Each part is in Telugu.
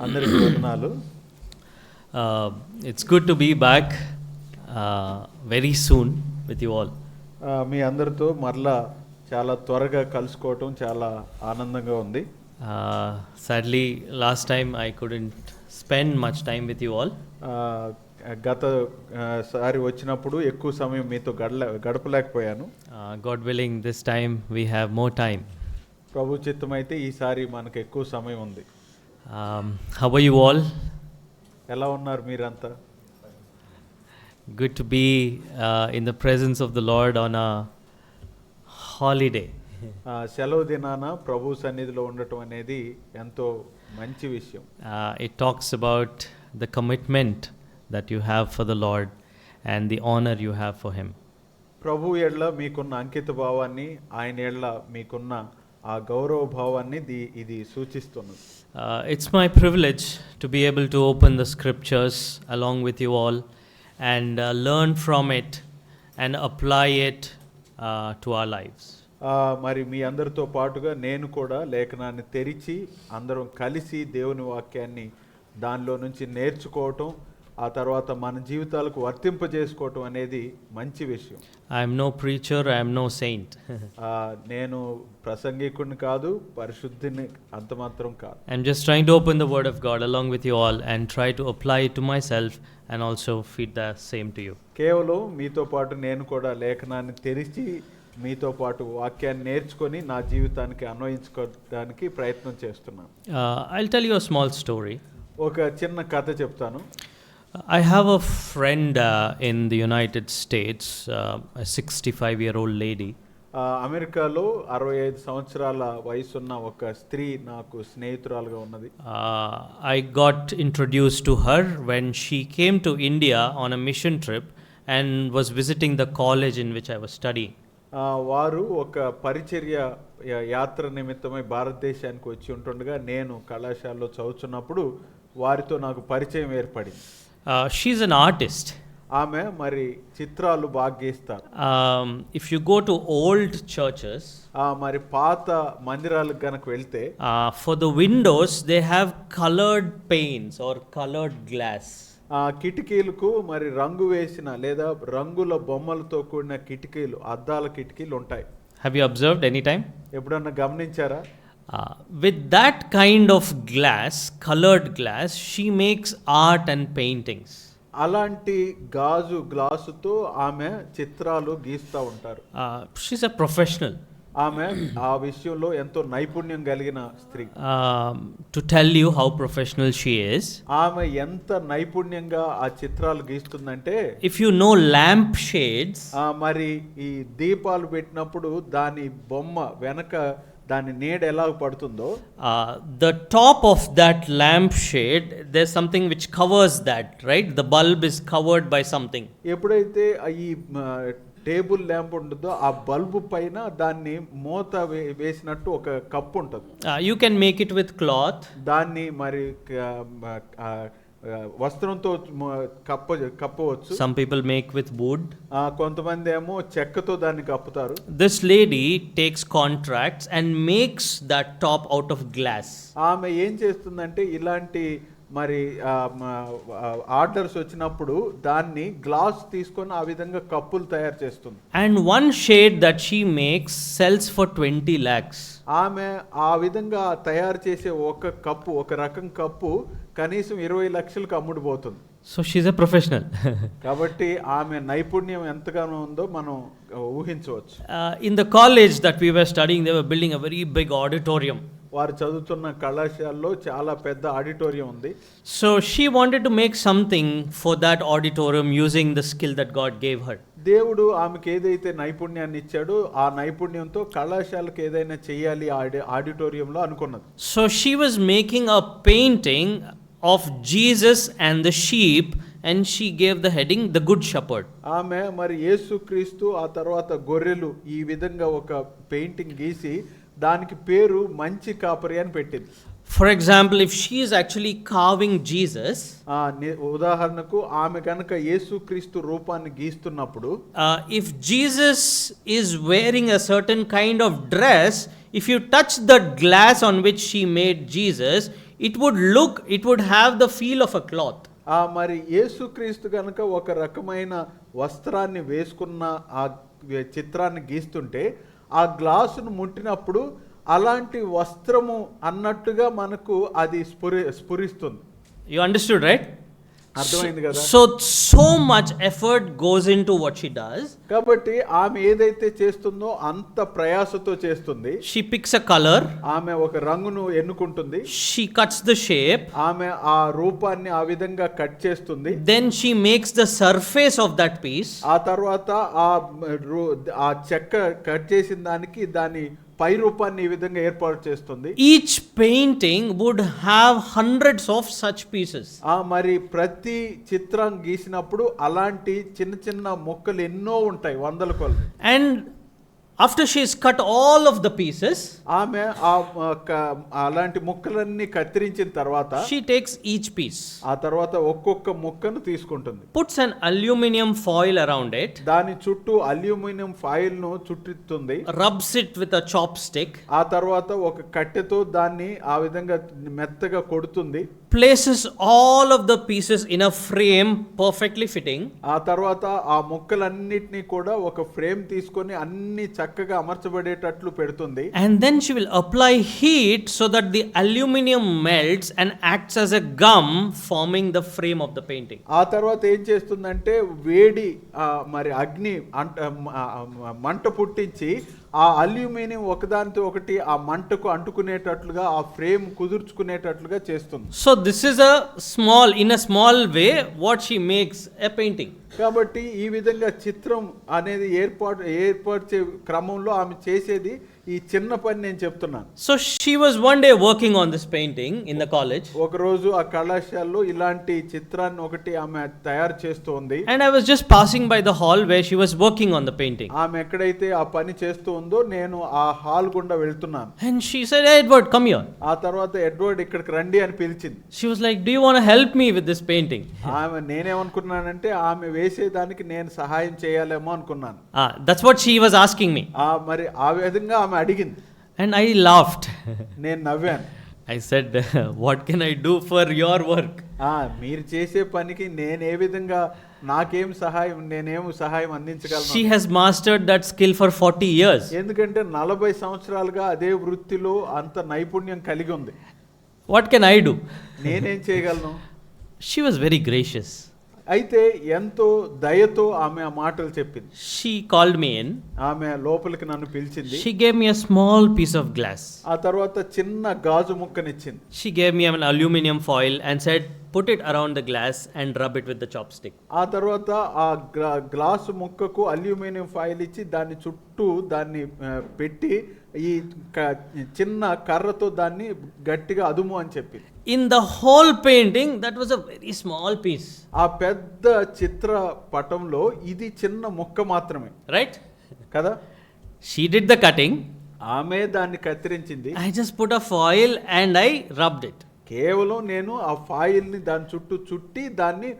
అందరికీ వందనాలు. It's good to be back very soon with you all. మీ అందరితో మరలా చాలా త్వరగా కలుసుకోవటం చాలా ఆనందంగా ఉంది. Sadly, last time I couldn't spend much time with you all. గత సారి వచ్చినప్పుడు ఎక్కువ సమయం మీతో గడపలేకపోయాను. God willing, this time we have more time. ప్రభు చిత్తమైతే ఈసారి మనకు ఎక్కువ సమయం ఉంది. How are you all? ఎలా ఉన్నారు మీరంతా? Good to be in the presence of the Lord on a holiday. సెలవు దినాన ప్రభు సన్నిధిలో ఉండటం అనేది ఎంతో మంచి విషయం. It talks about the commitment that you have for the Lord and the honor you have for Him. ప్రభు ఎడల మీకున్న అంకిత భావాన్ని, ఆయన ఎడల మీకున్న ఆ గౌరవ భావాన్ని ఇది సూచిస్తున్నది. It's my privilege to be able to open the scriptures along with you all and learn from it and apply it to our lives. మరి మీ అందరితో పాటుగా నేను కూడా లేఖనాన్ని తెరిచి అందరం కలిసి దేవుని వాక్యాన్ని దానిలో నుంచి నేర్చుకోవటం, ఆ తర్వాత మన జీవితాలకు వర్తింపజేసుకోవటం అనేది మంచి విషయం. I am no preacher, I am no saint. నేను ప్రసంగికుడిని కాదు, పరిశుద్ధిని అంత మాత్రం కాదు. I am just trying to open the word of God along with you all and try to apply it to myself and also feed the same to you. కేవలం మీతో పాటు నేను కూడా లేఖనాన్ని తెరిచి మీతో పాటు వాక్యాన్ని నేర్చుకొని నా జీవితానికి అన్వయించుకోవడానికి ప్రయత్నం చేస్తున్నాను. I'll tell you a small story. ఒక చిన్న కథ చెప్తాను. I have a friend in the United States, a 65-year-old lady. అమెరికాలో 65 సంవత్సరాల వయసున్న ఒక స్త్రీ నాకు స్నేహితురాలుగా ఉన్నది. I got introduced to her when she came to India on a mission trip and was visiting the college in which I was studying. వారు ఒక పరిచర్య యాత్ర నిమిత్తమై భారతదేశానికి వచ్చి ఉంటుండగా నేను కళాశాలలో చదువుతున్నప్పుడు వారితో నాకు పరిచయం ఏర్పడింది. She's an artist. ఆమె మరి చిత్రాలు బాగా గీస్తారు. If you go to old churches, మరి పాత మందిరాలకు గనక వెళ్తే for the windows they have colored paints or colored glass. కిటికీలకు మరి రంగు వేసిన లేదా రంగుల బొమ్మలతో కూడిన కిటికీలు, అద్దాల కిటికీలు ఉంటాయి. Have you observed any time? ఎప్పుడన్నా గమనించారా? With that kind of glass, colored glass, she makes art and paintings. అలాంటి గ్లాసుతో ఆమె చిత్రాలు గీస్తూ ఉంటారు. She's a professional. ఆమె ఆ విషయంలో ఎంతో నైపుణ్యం కలిగిన స్త్రీ. To tell you how professional she is, ఆమె ఎంత నైపుణ్యంగా ఆ చిత్రాలు గీస్తుందంటే, if you know lamp shades, మరి ఈ దీపాలు పెట్టినప్పుడు దాని బొమ్మ వెనక దాని నీడ ఎలా పడుతుందో, the top of that lamp shade, there's something which covers that, right? The bulb is covered by something. ఎప్పుడైతే ఈ టేబుల్ ల్యాంప్ ఉంటుందో ఆ బల్బు పైన దాన్ని మూత వేసినట్టు ఒక కప్పు ఉంటుంది. You can make it with దాన్ని మరి వస్త్రంతో కప్పవచ్చు. Some people make with wood. కొంతమంది ఏమో చెక్కతో దాన్ని కప్పుతారు. This lady takes contracts and makes that top out of glass. ఆమె ఏం చేస్తుందంటే ఇలాంటి మరి ఆర్డర్స్ వచ్చినప్పుడు దాన్ని గ్లాస్ తీసుకొని ఆ విధంగా కప్పులు తయారు చేస్తుంది. And one shade that she makes sells for 20 lakhs. ఆమె ఆ విధంగా తయారు చేసే ఒక రకం కప్పు కనీసం 20 లక్షలకు అమ్ముడుపోతుంది. So she's a professional. కాబట్టి ఆమె నైపుణ్యం ఎంతగానో ఉందో మనం ఊహించవచ్చు. In the college that we were studying, they were building a very big auditorium. వారు చదువుతున్న కళాశాలలో చాలా పెద్ద ఆడిటోరియం ఉంది. So she wanted to make something for that auditorium using the skill that God gave her. దేవుడు ఆమెకు ఏదైతే నైపుణ్యాన్ని ఇచ్చాడో ఆ నైపుణ్యంతో కళాశాలకు ఏదైనా చేయాలి ఆడిటోరియంలో అనుకున్నది. So she was making a painting of Jesus and the sheep and she gave the heading the Good Shepherd. ఆమె మరి యేసుక్రీస్తు ఆ తర్వాత గొర్రెలు ఈ విధంగా ఒక పెయింటింగ్ గీసి దానికి పేరు మంచి కాపరి అని పెట్టింది. For example, if she is actually carving Jesus, ఉదాహరణకు ఆమె కనుక యేసుక్రీస్తు రూపాన్ని గీస్తున్నప్పుడు, if Jesus is wearing a certain kind of dress, if you touch the glass on which she made Jesus, it would have the feel of a cloth. మరి యేసుక్రీస్తు గనుక ఒక రకమైన వస్త్రాన్ని వేసుకున్న ఆ చిత్రాన్ని గీస్తుంటే ఆ గ్లాసును ముట్టినప్పుడు అలాంటి వస్త్రము అన్నట్టుగా మనకు అది స్ఫురిస్తుంది. You understood, right? అర్థమైంది కదా? So much effort goes into what she does. కాబట్టి ఆమె ఏదైతే చేస్తుందో అంత ప్రయాసతో చేస్తుంది. She picks a color. ఆమె ఒక రంగును ఎన్నుకుంటుంది. She cuts the shape. ఆమె ఆ రూపాన్ని ఆ విధంగా కట్ చేస్తుంది. Then she makes the surface of that piece. ఆ తర్వాత ఆ చెక్క కట్ చేసిన దానికి దాని పై రూపాన్ని ఈ విధంగా ఏర్పాటు చేస్తుంది. Each painting would have hundreds of such pieces. మరి ప్రతి చిత్రం గీసినప్పుడు అలాంటి చిన్న చిన్న ముక్కలు ఎన్నో ఉంటాయి, వందల కొలది. And after she has cut all of the pieces, ఆమె అలాంటి ముక్కలన్నీ కత్తిరించిన తర్వాత she takes each piece. ఆ తర్వాత ఒక్కొక్క ముక్కను తీసుకుంటుంది. Puts an aluminum foil around it. దాని చుట్టూ అల్యూమినియం ఫాయిల్ ను చుట్టుతుంది. Rubs it with a chopstick. ఆ తర్వాత ఒక కట్టెతో దాన్ని ఆ విధంగా మెత్తగా కొడుతుంది. Places all of the pieces in a frame perfectly fitting. ఆ తర్వాత ఆ ముక్కలన్నిటిని కూడా ఒక ఫ్రేమ్ తీసుకొని అన్ని చక్కగా అమర్చబడేటట్లు పెడుతుంది. And then she will apply heat so that the aluminum melts and acts as a gum, forming the frame of the painting. ఆ తర్వాత ఏం చేస్తుందంటే వేడి మరి అగ్ని మంట పుట్టించి ఆ అల్యూమినియం ఒకదానితో ఒకటి ఆ మంటకు అంటుకునేటట్లుగా ఆ ఫ్రేమ్ కుదుర్చుకునేటట్లుగా చేస్తుంది. So this is in a small way what she makes a painting. కాబట్టి ఈ విధంగా చిత్రం అనేది ఏర్పాటు క్రమంలో ఆమె చేసేది ఈ చిన్న పని నేను చెప్తున్నాను. So she was one day working on this painting in the college. ఒక రోజు ఆ కళాశాలలో ఇలాంటి చిత్రాన్ని ఒకటి ఆమె తయారు చేస్తోంది. And I was just passing by the hall where she was working on the painting. ఆమె ఎక్కడైతే ఆ పని చేస్తూ ఉందో నేను ఆ హాల్ గుండా వెళ్తున్నాను. And she said, "Hey Edward, come here." ఆ తర్వాత ఎడ్వర్డ్ ఇక్కడికి రండి అని పిలిచింది. She was like, "Do you want to help me with this painting?" నేనేమనుకున్నానంటే ఆమె వేసేదానికి నేను సహాయం చేయాలేమో అనుకున్నాను. That's what she was asking me. మరి ఆ విధంగా ఆమె అడిగింది. And I laughed. నేను నవ్వాను. I said, "What can I do for your work?" మీరు చేసే పనికి నేను ఏ విధంగా నేనేం సహాయం అందించగలను. She has mastered that skill for 40 years. ఎందుకంటే 40 సంవత్సరాలుగా అదే వృత్తిలో అంత నైపుణ్యం కలిగి ఉంది. What can I do? నేనేం చేయగలను? She was very gracious. అయితే ఎంతో దయతో ఆమె ఆ మాటలు చెప్పింది. She called me in. ఆమె లోపలికి నన్ను పిలిచింది. She gave me a small piece of glass. ఆ తర్వాత చిన్న గాజు ముక్కనిచ్చింది. She gave me an aluminum foil and said, "Put it around the glass and rub it with the chopstick." ఆ తర్వాత ఆ గ్లాసు ముక్కకు అల్యూమినియం ఫాయిల్ ఇచ్చి దాని చుట్టూ దాన్ని పెట్టి ఈ చిన్న కర్రతో దాన్ని గట్టిగా అదుము అని చెప్పి. In the whole painting, that was a very small piece. ఆ పెద్ద చిత్రపటంలో ఇది చిన్న ముక్క మాత్రమే, right? కదా? She did the cutting. ఆమె దాన్ని కత్తిరించింది. I just put a foil and I rubbed it. కేవలం నేను ఆ ఫాయిల్ ని దాని చుట్టూ చుట్టి దాన్ని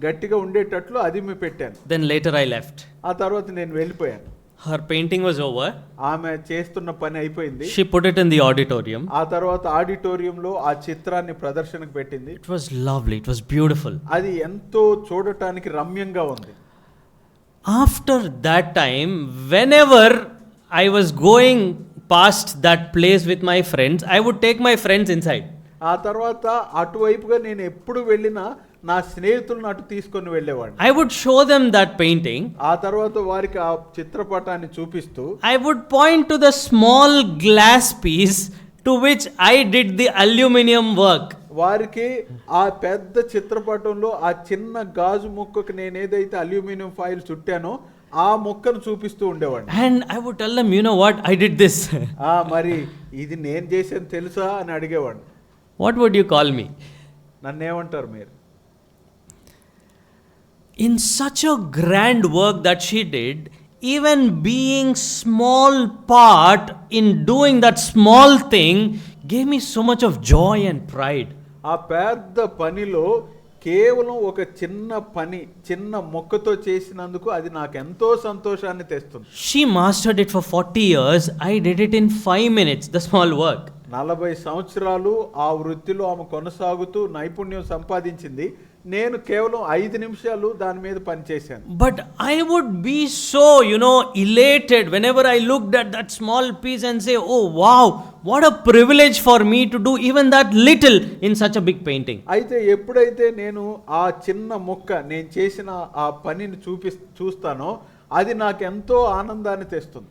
గట్టిగా ఉండేటట్లు అదిమి పెట్టాను. Then later I left. ఆ తర్వాత నేను వెళ్ళిపోయాను. Her painting was over. ఆమె చేస్తున్న పని అయిపోయింది. She put it in the auditorium. ఆ తర్వాత ఆడిటోరియంలో ఆ చిత్రాన్ని ప్రదర్శనకు పెట్టింది. It was lovely. It was beautiful. అది ఎంతో చూడటానికి రమ్యంగా ఉంది. After that time, whenever I was going past that place with my friends, I would take my friends inside. ఆ తర్వాత అటువైపుగా నేను ఎప్పుడు వెళ్ళినా నా స్నేహితులను అటు తీసుకొని వెళ్ళేవాడిని. I would show them that painting. ఆ తర్వాత వారికి ఆ చిత్రపటాన్ని చూపిస్తూ I would point to the small glass piece to which I did the aluminum work. వారికి ఆ పెద్ద చిత్రపటంలో ఆ చిన్న గాజు ముక్కకు నేను ఏదైతే అల్యూమినియం ఫాయిల్ చుట్టానో ఆ ముక్కను చూపిస్తూ ఉండేవాడిని. And I would tell them, "You know what? I did this." మరి ఇది నేను చేశాను తెలుసా అని అడిగేవాడిని. What would you call me? నన్నేమంటారు మీరు? In such a grand work that she did, even being small part in doing that small thing gave me so much of joy and pride. ఆ పెద్ద పనిలో కేవలం ఒక చిన్న పని చిన్న మొక్కతో చేసినందుకు అది నాకు ఎంతో సంతోషాన్ని తెస్తుంది. She mastered it for 40 years. I did it in 5 minutes, the small work. 40 సంవత్సరాలు ఆ వృత్తిలో ఆమె కొనసాగుతూ నైపుణ్యం సంపాదించింది. నేను కేవలం 5 నిమిషాలు దాని మీద పనిచేశాను. But I would be so, elated whenever I looked at that small piece and say, oh wow, what a privilege for me to do even that little in such a big painting. అయితే ఎప్పుడైతే నేను ఆ చిన్న ముక్క నేను చేసిన ఆ పనిని చూస్తానో అది నాకు ఎంతో ఆనందాన్ని తెస్తుంది.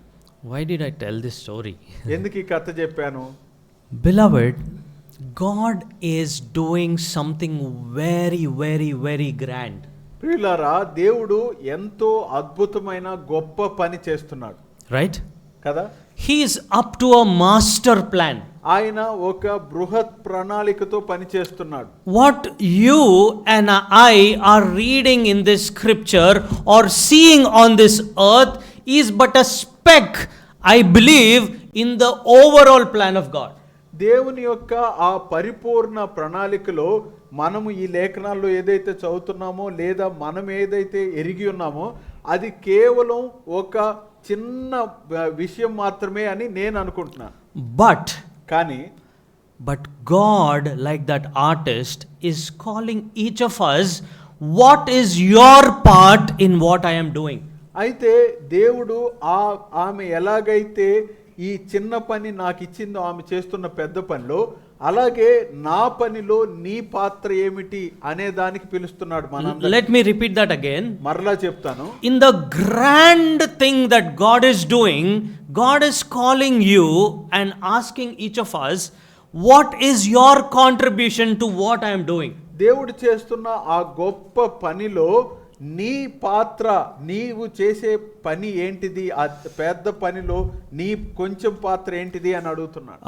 Why did I tell this story? ఎందుకు ఈ కథ చెప్పాను? Beloved, God is doing something very, very, very grand. ప్రియులారా, దేవుడు ఎంతో అద్భుతమైన గొప్ప పని చేస్తున్నాడు. Right? కదా? He is up to a master plan. ఆయన ఒక బృహత్ ప్రణాళికతో పని చేస్తున్నాడు. What you and I are reading in this scripture or seeing on this earth is but a speck, I believe, in the overall plan of God. దేవుని యొక్క ఆ పరిపూర్ణ ప్రణాళికలో మనము ఈ లేఖనాల్లో ఏదైతే చదువుతున్నామో లేదా మనం ఏదైతే ఎరిగి ఉన్నామో అది కేవలం ఒక చిన్న విషయం మాత్రమే అని నేను అనుకుంటున్నాను. But God, like that artist, is calling each of us, what is your part in what I am doing? అయితే దేవుడు ఆమె ఎలాగైతే ఈ చిన్న పని నాకు ఇచ్చిందో ఆమె చేస్తున్న పెద్ద పనిలో, అలాగే నా పనిలో నీ పాత్ర ఏమిటి అనే దానికి పిలుస్తున్నాడు మనందరినీ. Let me repeat that again. మరలా చెప్తాను. In the grand thing that God is doing, God is calling you and asking each of us, what is your contribution to what I am doing? దేవుడు చేస్తున్న ఆ గొప్ప పనిలో నీ పాత్ర, నీవు చేసే పని ఏంటిది, ఆ పెద్ద పనిలో నీ కొంచెం పాత్ర ఏంటిది అని అడుగుతున్నాడు.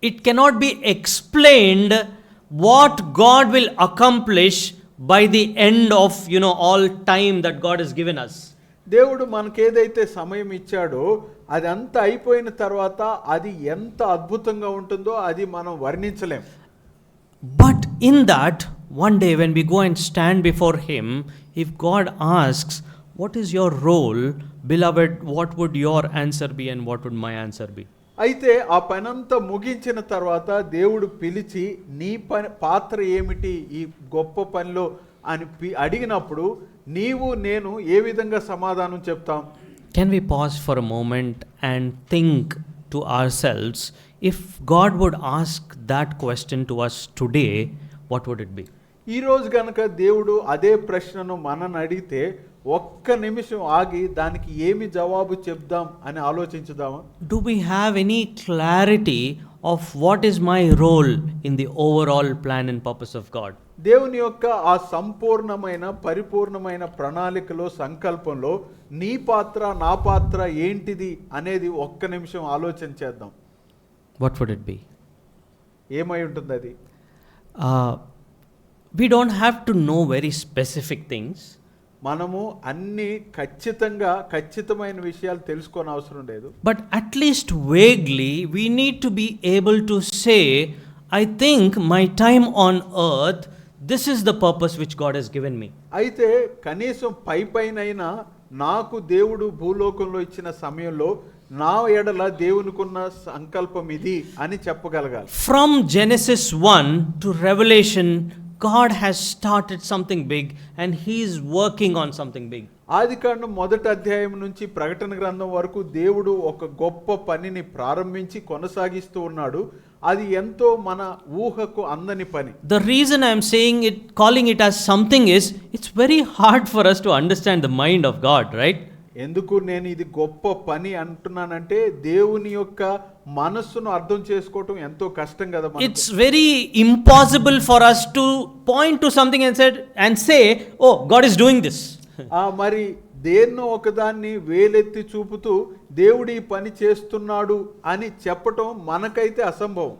It cannot be explained what God will accomplish by the end of all time that God has given us. దేవుడు మనకేదైతే సమయం ఇచ్చాడో అది అంతా అయిపోయిన తర్వాత అది ఎంత అద్భుతంగా ఉంటుందో అది మనం వర్ణించలేం. But in that, one day when we go and stand before Him, if God asks, what is your role, beloved, what would your answer be and what would my answer be? అయితే ఆ పనంతా ముగించిన తర్వాత దేవుడు పిలిచి నీ పాత్ర ఏమిటి ఈ గొప్ప పనిలో అని అడిగినప్పుడు నీవు నేను ఏ విధంగా సమాధానం చెప్తాం? Can we pause for a moment and think to ourselves, if God would ask that question to us today, what would it be? ఈ రోజు గనక దేవుడు అదే ప్రశ్నను మనని అడిగితే ఒక్క నిమిషం ఆగి దానికి ఏమి జవాబు చెప్దాం అని ఆలోచించుదామా? Do we have any clarity of what is my role in the overall plan and purpose of God? దేవుని యొక్క ఆ సంపూర్ణమైన పరిపూర్ణమైన ప్రణాళికలో సంకల్పంలో నీ పాత్ర నా పాత్ర ఏంటిది అనేది ఒక్క నిమిషం ఆలోచన చేద్దాం. What would it be? ఏమై ఉంటుంది అది? We don't have to know very specific things. మనము అన్ని ఖచ్చితమైన విషయాలు తెలుసుకోని అవసరం లేదు. But at least vaguely we need to be able to say, I think my time on earth, this is the purpose which God has given me. అయితే కనీసం పైనైనా నాకు దేవుడు భూలోకంలో ఇచ్చిన సమయంలో నా ఎడల దేవునికున్న సంకల్పం ఇది అని చెప్పగలగాలి. From Genesis 1 to Revelation, God has started something big and He is working on something big. ఆదికాండం మొదటి అధ్యాయం నుంచి ప్రకటన గ్రంథం వరకు దేవుడు ఒక గొప్ప పనిని ప్రారంభించి కొనసాగిస్తూ ఉన్నాడు. అది ఎంతో మన ఊహకు అందని పని. The reason I am saying it, calling it as something is, it's very hard for us to understand the mind of God, right? ఎందుకు నేను ఇది గొప్ప పని అంటున్నానంటే దేవుని యొక్క మనస్సును అర్థం చేసుకోవటం ఎంతో కష్టం కదా. It's very impossible for us to point to something and say, oh, God is doing this. మరి దేన్నో ఒకదాన్ని వేలెత్తి చూపుతూ దేవుడు ఈ పని చేస్తున్నాడు అని చెప్పటం మనకైతే అసంభవం.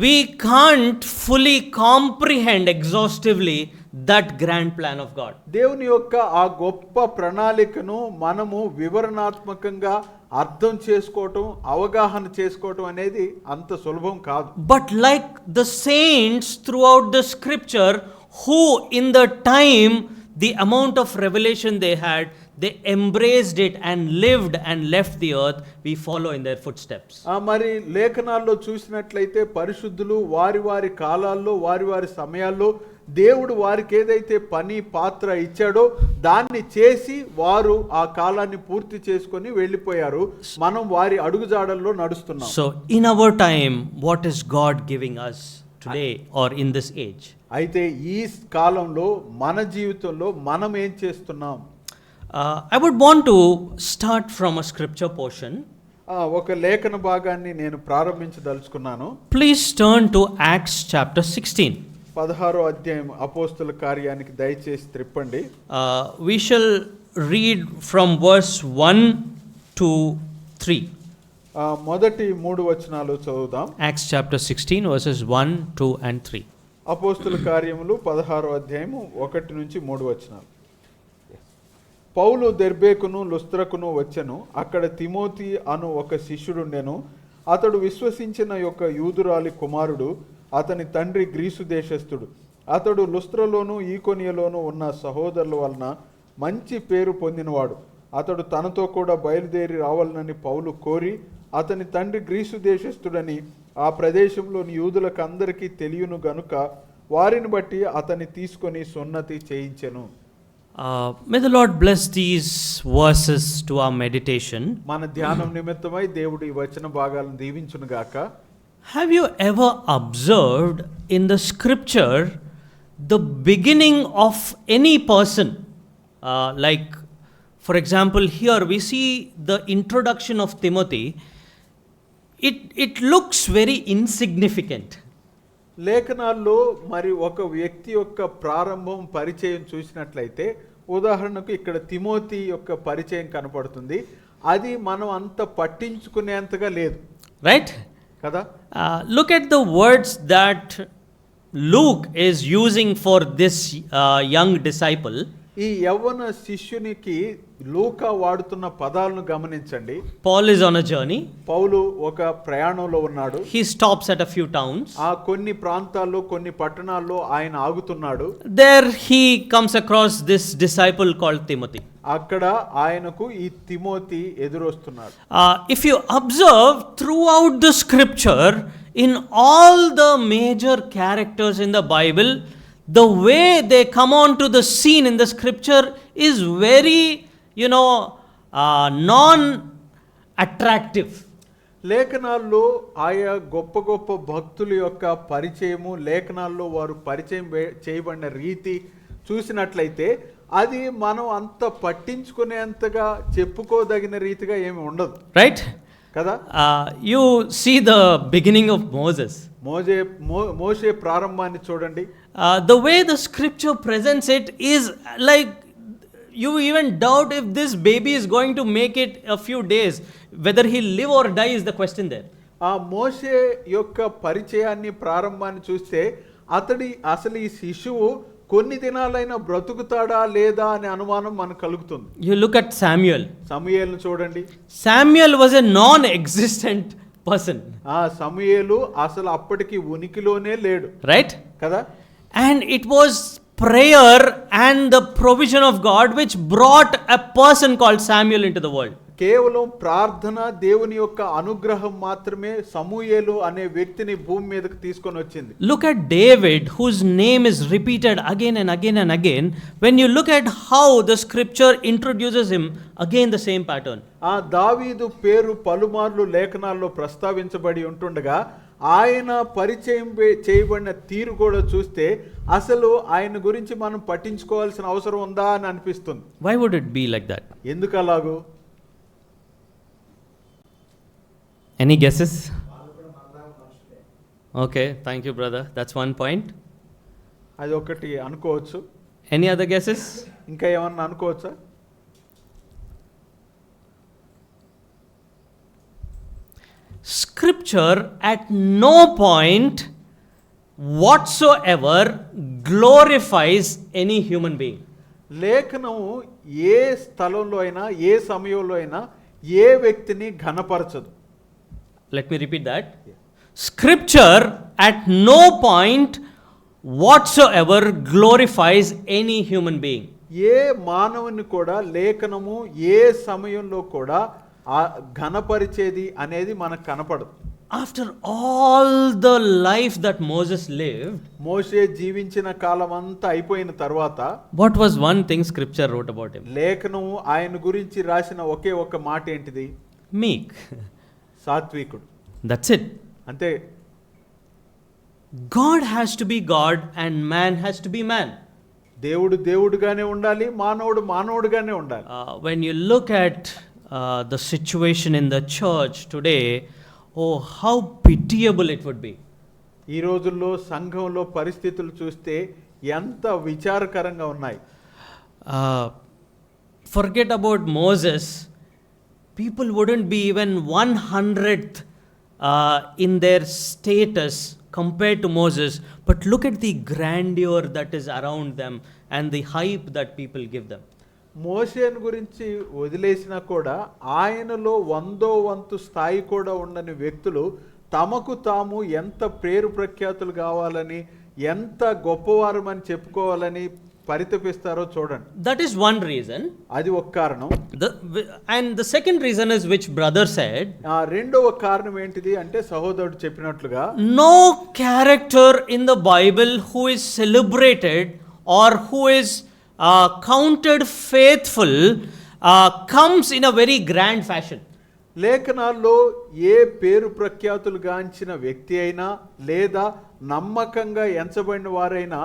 We can't fully comprehend exhaustively that grand plan of God. దేవుని యొక్క ఆ గొప్ప ప్రణాళికను మనము వివరణాత్మకంగా అర్థం చేసుకోవటం, అవగాహన చేసుకోవటం అనేది అంత సులభం కాదు. But like the saints throughout the scripture, who in the time, the amount of revelation they had, they embraced it and lived and left the earth, we follow in their footsteps. మరి లేఖనాల్లో చూసినట్లయితే పరిశుద్ధులు వారి వారి కాలాల్లో వారి వారి సమయాల్లో దేవుడు వారికి ఏదైతే పని పాత్ర ఇచ్చాడో దాన్ని చేసి వారు ఆ కాలాన్ని పూర్తి చేసుకొని వెళ్ళిపోయారు. మనం వారి అడుగుజాడల్లో నడుస్తున్నాం. So in our time, what is God giving us today or in this age? అయితే ఈ కాలంలో మన జీవితంలో మనం ఏం చేస్తున్నాం? I would want to start from a scripture portion. ఒక లేఖన భాగాన్ని నేను ప్రారంభించదలుచుకున్నాను. Please turn to Acts chapter 16. 16వ అధ్యాయం అపోస్తల కార్యానికి దయచేసి త్రిప్పండి. We shall read from verse 1 to 3. మొదటి 3 వచనాలు చదువుదాం. Acts chapter 16 verses 1, 2 and 3. అపోస్తల కార్యములు 16వ అధ్యాయము 1 నుంచి 3 వచనాలు. పౌలు దెర్బేకును లుస్త్రకును వచ్చెను. అక్కడ తిమోతి అను ఒక శిష్యుడుండెను. అతడు విశ్వసించిన యొక్క యూదురాలి కుమారుడు. అతని తండ్రి గ్రీసు దేశస్థుడు. అతడు లుస్త్రలోను ఈకొనియలోను ఉన్న సహోదరుల వలన మంచి పేరు పొందినవాడు. అతడు తనతో కూడా బయలుదేరి రావాలని పౌలు కోరి, అతని తండ్రి గ్రీసు దేశస్థుడని ఆ ప్రదేశంలోని యూదులకు అందరికీ తెలియను గనుక వారిని బట్టి అతన్ని తీసుకొని సున్నతి చేయించెను. May the Lord bless these verses to our meditation. మన ధ్యానం నిమిత్తమై దేవుడు ఈ వచన భాగాలను దీవించును గాక. Have you ever observed in the scripture the beginning of any person? Like, for example, here we see the introduction of Timothy. It looks very insignificant. లేఖనాల్లో మరి ఒక వ్యక్తి యొక్క ప్రారంభం పరిచయం చూసినట్లయితే, ఉదాహరణకు ఇక్కడ తిమోతి యొక్క పరిచయం కనపడుతుంది. అది మనం అంత పట్టించుకునేంతగా లేదు, Right? కదా? Look at the words that Luke is using for this young disciple. ఈ యవ్వన శిష్యునికి లూకా వాడుతున్న పదాలను గమనించండి. Paul is on a journey. పౌలు ఒక ప్రయాణంలో ఉన్నాడు. He stops at a few towns. ఆ కొన్ని ప్రాంతాల్లో కొన్ని పట్టణాల్లో ఆయన ఆగుతున్నాడు. There he comes across this disciple called Timothy. అక్కడ ఆయనకు ఈ Timothy ఎదురొస్తున్నాడు. If you observe throughout the scripture, in all the major characters in the Bible, the way they come on to the scene in the scripture is very, non-attractive. లేఖనాల్లో ఆయా గొప్ప గొప్ప భక్తుల యొక్క పరిచయము, లేఖనాల్లో వారు పరిచయం చేయబడిన రీతి చూసినట్లయితే అది మనం అంత పట్టించుకునేంతగా చెప్పుకోదగిన రీతిగా ఏమి ఉండదు, Right? కదా? You see the beginning of Moses. మోషే ప్రారంభాన్ని చూడండి. The way the scripture presents it is like you even doubt if this baby is going to make it a few days. Whether he'll live or die is the question there. ఆ మోషే యొక్క పరిచయాన్ని ప్రారంభాన్ని చూస్తే అసలు ఈ శిశువు కొన్ని దినాలైనా బ్రతుకుతాడా లేదా అనే అనుమానం మనకు కలుగుతుంది. You look at Samuel. సమూయేలును చూడండి. Samuel was a non-existent person. సమూయేలు అసలు అప్పటికి ఉనికిలోనే లేడు, Right? కదా? And it was prayer and the provision of God which brought a person called Samuel into the world. కేవలం ప్రార్థన, దేవుని యొక్క అనుగ్రహం మాత్రమే సమూయేలు అనే వ్యక్తిని భూమి మీదకి తీసుకొని వచ్చింది. Look at David, whose name is repeated again and again and again. When you look at how the scripture introduces him, again the same pattern. దావీదు పేరు పలుమార్లు లేఖనాల్లో ప్రస్తావించబడి ఉంటుండగా ఆయన పరిచయం చేయబడిన తీరు కూడా చూస్తే అసలు ఆయన గురించి మనం పట్టించుకోవాల్సిన అవసరం ఉందా అని అనిపిస్తుంది. Why would it be like that? ఎందుకు అలాగూ? Any guesses? Okay, thank you, brother. That's one point. అది ఒకటి అనుకోవచ్చు. Any other guesses? ఇంకా ఏమన్నా అనుకోవచ్చా? Scripture at no point whatsoever glorifies any human being. లేఖనము ఏ స్థలంలో అయినా ఏ సమయంలో అయినా ఏ వ్యక్తిని ఘనపరచదు. Let me repeat that. Scripture at no point whatsoever glorifies any human being. ఏ మానవుని కూడా లేఖనము ఏ సమయంలో కూడా ఆ ఘనపరిచేది అనేది మనకు కనపడదు. After all the life that Moses lived, మోషే జీవించిన కాలం అంతా అయిపోయిన తర్వాత what was one thing scripture wrote about him? లేఖనం ఆయన గురించి రాసిన ఒకే ఒక మాట ఏంటిది? Meek. సాత్వికుడు. That's it. అంతే. God has to be God and man has to be man. దేవుడు దేవుడుగానే ఉండాలి, మానవుడు మానవుడుగానే ఉండాలి. When you look at the situation in the church today, oh, how pitiable it would be. ఈ రోజుల్లో సంఘంలో పరిస్థితులు చూస్తే ఎంత విచారకరంగా ఉన్నాయి. Forget about Moses. People wouldn't be even 100th in their status compared to Moses, but look at the grandeur that is around them and the hype that people give them. మోషేను గురించి వదిలేసినా కూడా ఆయనలో 100వ వంతు స్థాయి కూడా ఉండని వ్యక్తులు తమకు తాము ఎంత పేరు ప్రఖ్యాతులు కావాలని, ఎంత గొప్పవారమని చెప్పుకోవాలని పరితపిస్తారో చూడండి. That is one reason. అది ఒక కారణం. And the second reason is which brother said. రెండవ కారణం ఏంటిది అంటే సహోదరుడు చెప్పినట్లుగా, no character in the Bible who is celebrated or who is counted faithful comes in a very grand fashion. లేఖనాల్లో ఏ పేరు ప్రఖ్యాతులు గాంచిన వ్యక్తి అయినా లేదా నమ్మకంగా ఎంచబడిన వారైనా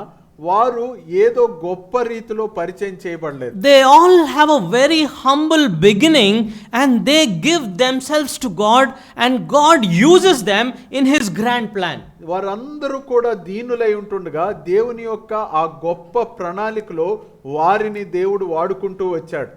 వారు ఏదో గొప్ప రీతిలో పరిచయం చేయబడలేదు. They all have a very humble beginning and they give themselves to God and God uses them in his grand plan. వారందరూ కూడా దీనులై ఉంటుండగా దేవుని యొక్క ఆ గొప్ప ప్రణాళికలో వారిని దేవుడు వాడుకుంటూ వచ్చాడు.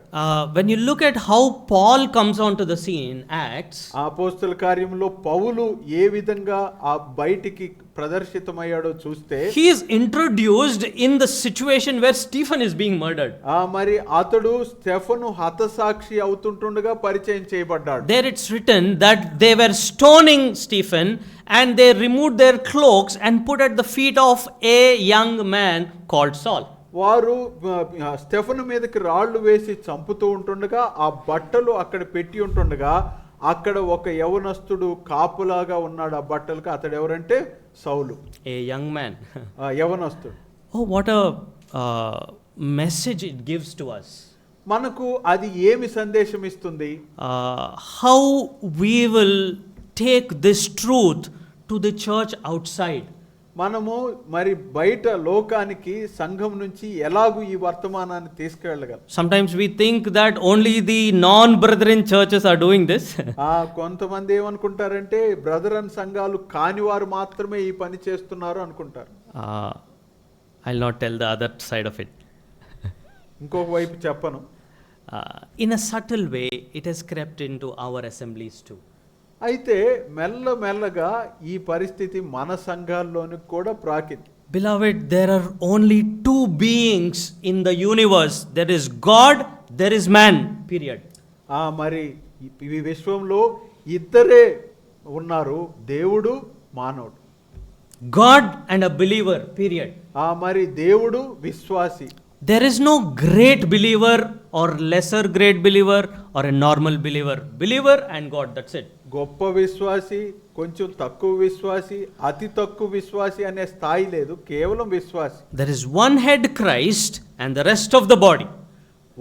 When you look at how Paul comes onto the scene, Acts, అపోస్తల కార్యములో పౌలు ఏ విధంగా ఆ బయటికి ప్రదర్శితమయ్యాడో చూస్తే, he is introduced in the situation where Stephen is being murdered. మరి అతడు స్టెఫను హతసాక్షి అవుతుంటుండగా పరిచయం చేయబడ్డాడు. There it's written that they were stoning Stephen and they removed their cloaks and put at the feet of a young man called Saul. వారు స్టెఫను మీదకి రాళ్లు వేసి చంపుతూ ఉంటుండగా ఆ బట్టలు అక్కడ పెట్టి ఉంటుండగా అక్కడ ఒక యవనస్తుడు కాపులాగా ఉన్నాడు ఆ బట్టలకు. అతడు ఎవరంటే సౌలు, A young man. యవనస్తుడు. Oh, what a message it gives to us. మనకు అది ఏమి సందేశం ఇస్తుంది? How we will take this truth to the church outside. మనము మరి బయట లోకానికి సంఘం నుంచి ఎలాగూ ఈ వర్తమానాన్ని తీసుకెళ్ళగలం? Sometimes we think that only the non-brethren churches are doing this. కొంతమంది ఏమనుకుంటారంటే బ్రదరన్ సంఘాలు కాని వారు మాత్రమే ఈ పని చేస్తున్నారు అనుకుంటారు. I'll not tell the other side of it. ఇంకొక వైపు చెప్పను. In a subtle way, it has crept into our assemblies too. అయితే మెల్లమెల్లగా ఈ పరిస్థితి మన సంఘాల్లోని కూడా ప్రాకింది. Beloved, there are only two beings in the universe. There is God, there is man, period. మరి ఈ విశ్వంలో ఇద్దరే ఉన్నారు, దేవుడు మానవుడు. God and a believer, period. మరి దేవుడు విశ్వాసి. There is no great believer or lesser great believer or a normal believer. Believer and God, that's it. గొప్ప విశ్వాసి, కొంచెం తక్కువ విశ్వాసి, అతి తక్కువ విశ్వాసి అనే స్థాయి లేదు, కేవలం విశ్వాసి. There is one head, Christ, and the rest of the body.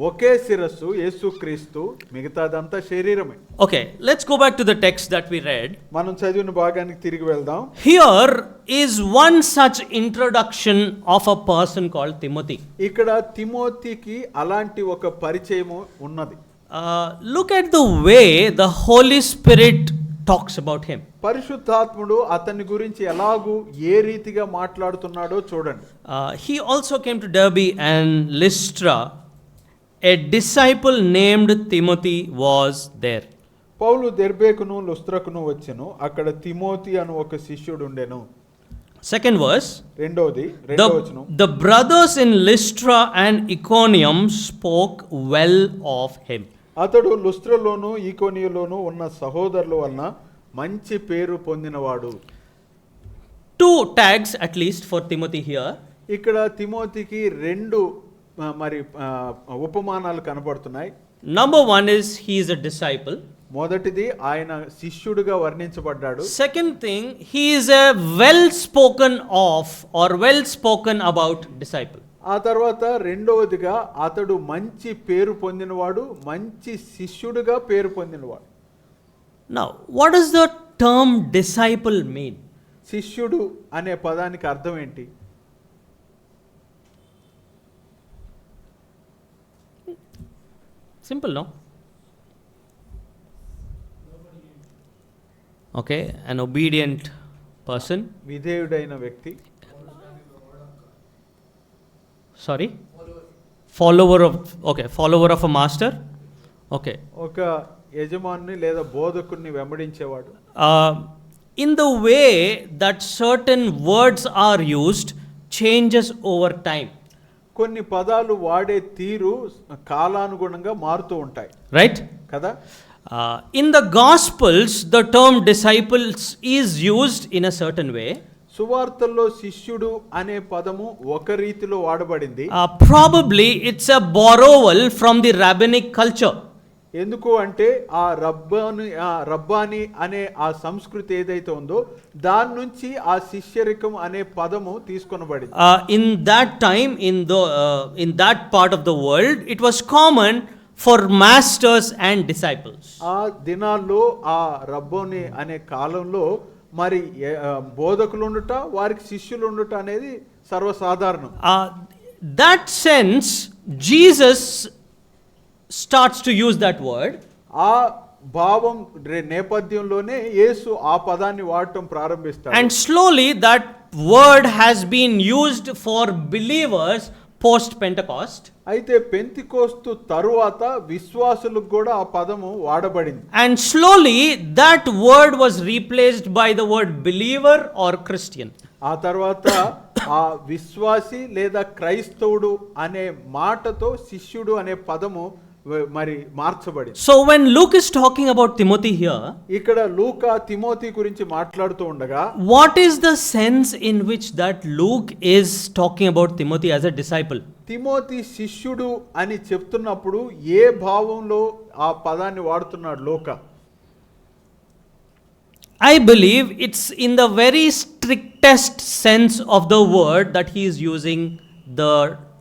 ఒకే శిరస్సు యేసుక్రీస్తు, మిగతాదంతా శరీరమే. Okay, let's go back to the text that we read. మనం చదివిన భాగానికి తిరిగి వెళ్దాం. Here is one such introduction of a person called Timothy. ఇక్కడ తిమోతికి అలాంటి ఒక పరిచయము ఉన్నది. Look at the way the Holy Spirit talks about him. పరిశుద్ధాత్ముడు అతని గురించి ఎలాగూ ఏ రీతిగా మాట్లాడుతున్నాడో చూడండి. He also came to Derbe and Lystra. A disciple named Timothy was there. పౌలు దెర్బేకును లుస్త్రకును వచ్చెను, అక్కడ తిమోతి అను ఒక శిష్యుడు ఉండెను. Second verse. రెండవ వచనం. The brothers in Lystra and Iconium spoke well of him. అతడు లుస్త్రలోను ఈకోనియలోను ఉన్న సహోదరుల వలన మంచి పేరు పొందినవాడు. Two tags at least for Timothy here. ఇక్కడ తిమోతికి రెండు మరి ఉపమానాలు కనబడుతున్నాయి. Number one is he is a disciple. మొదటిది ఆయన శిష్యుడిగా వర్ణించబడ్డాడు. Second thing, he is a well spoken of or well spoken about disciple. ఆ తర్వాత రెండవదిగా అతడు మంచి పేరు పొందినవాడు, మంచి శిష్యుడిగా పేరు పొందినవాడు. Now, what does the term disciple mean? శిష్యుడు అనే పదానికి అర్థం ఏంటి? Simple, no? Okay, an obedient person. విధేయుడైన వ్యక్తి. Sorry? Follower of a master. Okay. ఒక యజమాని లేదా బోధకుడిని వెంబడించేవాడు. In the way that certain words are used changes over time. కొన్ని పదాలు వాడే తీరు కాలానుగుణంగా మారుతూ ఉంటాయి. Right? కదా? In the Gospels, the term disciples is used in a certain way. సువార్తల్లో శిష్యుడు అనే పదము ఒక రీతిలో వాడబడింది. Probably it's a borrowal from the rabbinic culture. ఎందుకు అంటే ఆ రబ్బాని అనే ఆ సంస్కృతి ఏదైతే ఉందో దాని నుంచి ఆ శిష్యరికం అనే పదము తీసుకొనబడింది. In that time, in that part of the world, it was common for masters and disciples. ఆ దినాల్లో ఆ రబ్బోని అనే కాలంలో మరి బోధకులు ఉండుట, వారికి శిష్యులు ఉండుట అనేది సర్వసాధారణం. That sense, Jesus starts to use that word. ఆ భావం నేపథ్యంలోనే యేసు ఆ పదాన్ని వాడటం ప్రారంభిస్తాడు. And slowly that word has been used for believers post Pentecost. అయితే పెంతెకోస్తు తరువాత విశ్వాసులకు కూడా ఆ పదము వాడబడింది. And slowly that word was replaced by the word believer or Christian. ఆ తర్వాత ఆ విశ్వాసి లేదా క్రైస్తవుడు అనే మాటతో శిష్యుడు అనే పదము మరి మార్చబడింది. So when Luke is talking about Timothy here, ఇక్కడ లూకా తిమోతి గురించి మాట్లాడుతూ ఉండగా, what is the sense in which that Luke is talking about Timothy as a disciple? Timothy శిష్యుడు అని చెప్తున్నప్పుడు ఏ భావంలో ఆ పదాన్ని వాడుతున్నాడు లూకా? I believe it's in the very strictest sense of the word that he is using the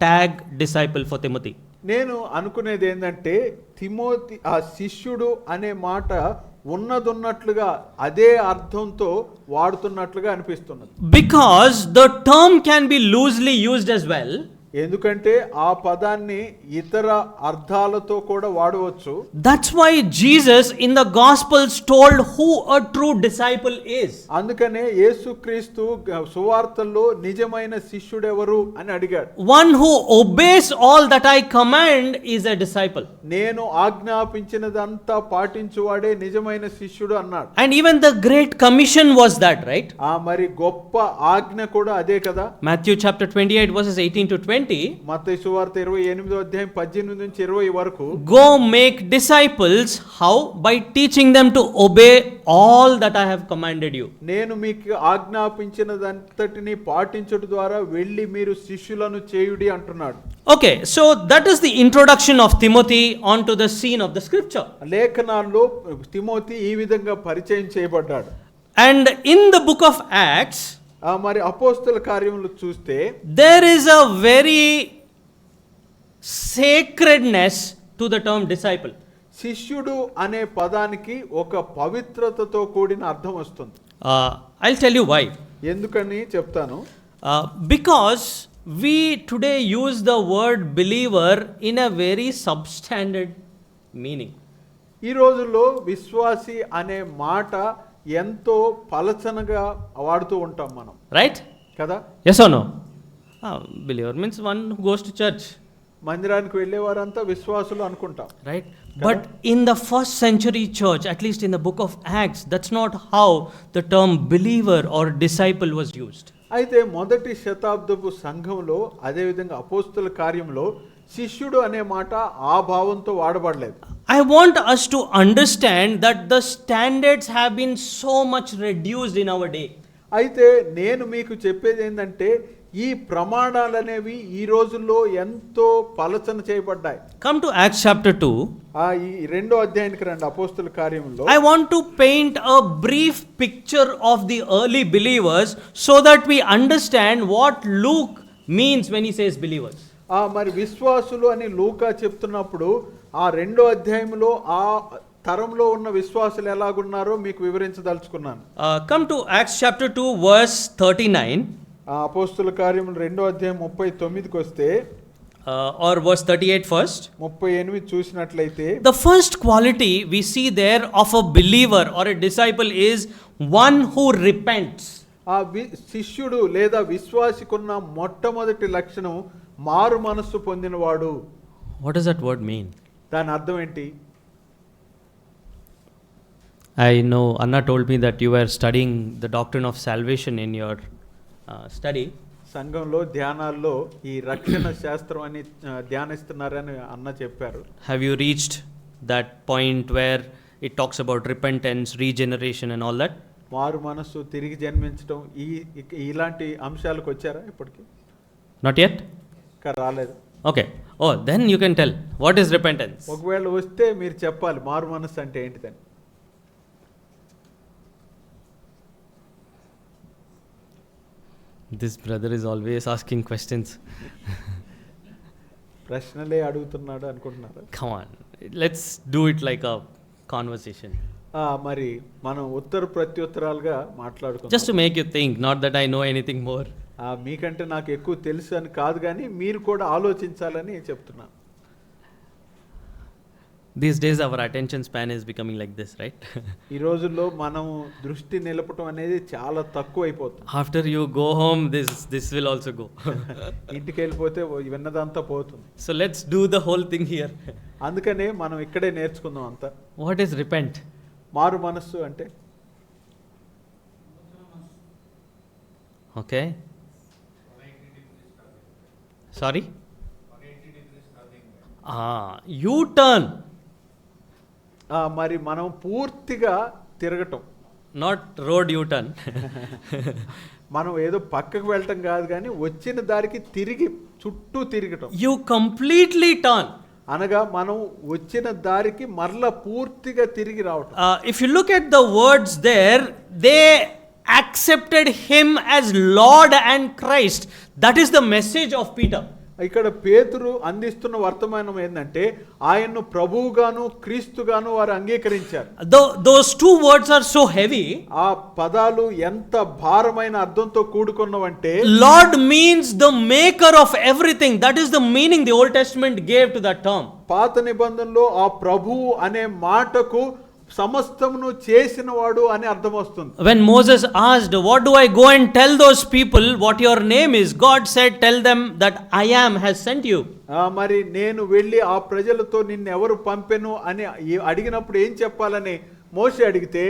tag disciple for Timothy. నేను అనుకునేది ఏంటంటే తిమోతి ఆ శిష్యుడు అనే మాట ఉన్నదున్నట్లుగా అదే అర్థంతో వాడుతున్నట్లుగా అనిపిస్తున్నది. Because the term can be loosely used as well. ఎందుకంటే ఆ పదాన్ని ఇతర అర్థాలతో కూడా వాడవచ్చు. That's why Jesus in the Gospels told who a true disciple is. అందుకనే యేసుక్రీస్తు సువార్తల్లో నిజమైన శిష్యుడు ఎవరు అని అడిగాడు. One who obeys all that I command is a disciple. నేను ఆజ్ఞాపించినదంతా పాటించువాడే నిజమైన శిష్యుడు అన్నాడు. And even the Great Commission was that, right? మరి గొప్ప ఆజ్ఞ కూడా అదే కదా. Matthew chapter 28 verses 18 to 20. మత్తయి సువార్త 28వ అధ్యాయం 18 నుంచి 20 వరకు, go make disciples how? By teaching them to obey all that I have commanded you. నేను మీకు ఆజ్ఞాపించినదంతటిని పాటించుట ద్వారా వెళ్ళి మీరు శిష్యులను చేయుడి అంటున్నాడు. Okay, so that is the introduction of Timothy onto the scene of the scripture. లేఖనాల్లో తిమోతి ఈ విధంగా పరిచయం చేయబడ్డాడు. And in the book of Acts, మరి అపోస్తల కార్యములు చూస్తే there is a very sacredness to the term disciple. శిష్యుడు అనే పదానికి ఒక పవిత్రతతో కూడిన అర్థం వస్తుంది. I'll tell you why. ఎందుకని చెప్తాను. Because we today use the word believer in a very substandard meaning. ఈ రోజుల్లో విశ్వాసి అనే మాట ఎంతో పలచనగా వాడుతూ ఉంటాం మనం, Right? కదా? Yes or no? Believer means one who goes to church. మందిరానికి వెళ్ళేవారంతా విశ్వాసులు అనుకుంటాం, Right? But in the first century church, at least in the book of Acts, that's not how the term believer or disciple was used. అయితే మొదటి శతాబ్దపు సంఘంలో అదేవిధంగా అపోస్తల కార్యంలో శిష్యుడు అనే మాట ఆ భావంతో వాడబడలేదు. I want us to understand that the standards have been so much reduced in our day. అయితే నేను మీకు చెప్పేది ఏంటంటే ఈ ప్రమాణాలు అనేవి ఈ రోజుల్లో ఎంతో పలచన చేయబడ్డాయి. Come to Acts chapter 2. ఈ 2వ అధ్యాయానికి రండి, అపోస్తుల కార్యములో. I want to paint a brief picture of the early believers so that we understand what Luke means when he says believers. మరి విశ్వాసులు అని లూకా చెప్తున్నప్పుడు ఆ 2వ అధ్యాయంలో ఆ తరంలో ఉన్న విశ్వాసులు ఎలాగున్నారో మీకు వివరించదలుచుకున్నాను. Come to Acts chapter 2 verse 39. అపోస్తుల కార్యములు 2వ అధ్యాయం 39కి వస్తే or verse 38 first. 38 చూసినట్లయితే The first quality we see there of a believer or a disciple is one who repents. శిష్యుడు లేదా విశ్వాసికున్న మొట్టమొదటి లక్షణం మారు మనస్సు పొందినవాడు. What does that word mean? దాని అర్థం ఏంటి? I know Anna told me that you were studying the doctrine of salvation in your study. సంఘంలో ధ్యానాల్లో ఈ రక్షణ శాస్త్రం అని ధ్యానిస్తున్నారని అన్న చెప్పారు. Have you reached that point where it talks about repentance, regeneration and all that? మారు మనస్సు, తిరిగి జన్మించడం, ఇలాంటి అంశాలకు వచ్చారా ఇప్పటికి? Not yet? రాలేదు. Okay. Oh, then you can tell. What is repentance? ఒకవేళ వస్తే మీరు చెప్పాలి మారు మనస్సు అంటే ఏంటిదని. This brother is always asking questions. ప్రశ్నలే అడుగుతున్నాడు అనుకుంటున్నారా? Come on. Let's do it like a conversation. మరి మనం ఉత్తర ప్రత్యుత్తరాలుగా మాట్లాడుకుందాం. Just to make you think, not that I know anything more. మీకంటే నాకు ఎక్కువ తెలుసు అని కాదు, కానీ మీరు కూడా ఆలోచించాలని చెప్తున్నాను. These days our attention span is becoming like this, right? ఈ రోజుల్లో మనం దృష్టి నిలపటం అనేది చాలా తక్కువ అయిపోతుంది. After you go home, this will also go. ఇంటికి వెళ్ళిపోతే విన్నదంతా పోతుంది. So let's do the whole thing here. అందుకనే మనం ఇక్కడే నేర్చుకుందాం అంతా. What is repent? మారు మనస్సు అంటే Okay. Sorry? U-turn. మరి మనం పూర్తిగా తిరగటం. Not road U-turn. మనం ఏదో పక్కకు వెళ్ళటం కాదు, కానీ వచ్చిన దారికి తిరిగి చుట్టూ తిరగటం. You completely turn. అనగా మనం వచ్చిన దారికి మరలా పూర్తిగా తిరిగి రావటం. If you look at the words there, they accepted him as Lord and Christ. That is the message of Peter. ఇక్కడ పేతురు అందిస్తున్న వర్తమానం ఏంటంటే ఆయన్ను ప్రభువుగాను క్రీస్తుగాను వారు అంగీకరించారు. Those two words are so heavy. ఆ పదాలు ఎంత భారమైన అర్థంతో కూడుకున్నవంటే Lord means the maker of everything. That is the meaning the Old Testament gave to that term. పాత నిబంధనలో ఆ ప్రభువు అనే మాటకు సమస్తమును చేసినవాడు అని అర్థం వస్తుంది. When Moses asked, what do I go and tell those people what your name is? God said, tell them that I am has sent you. మరి నేను వెళ్ళి ఆ ప్రజలతో నిన్ను ఎవరు పంపెను అని అడిగినప్పుడు ఏం చెప్పాలని మోషే అడిగితే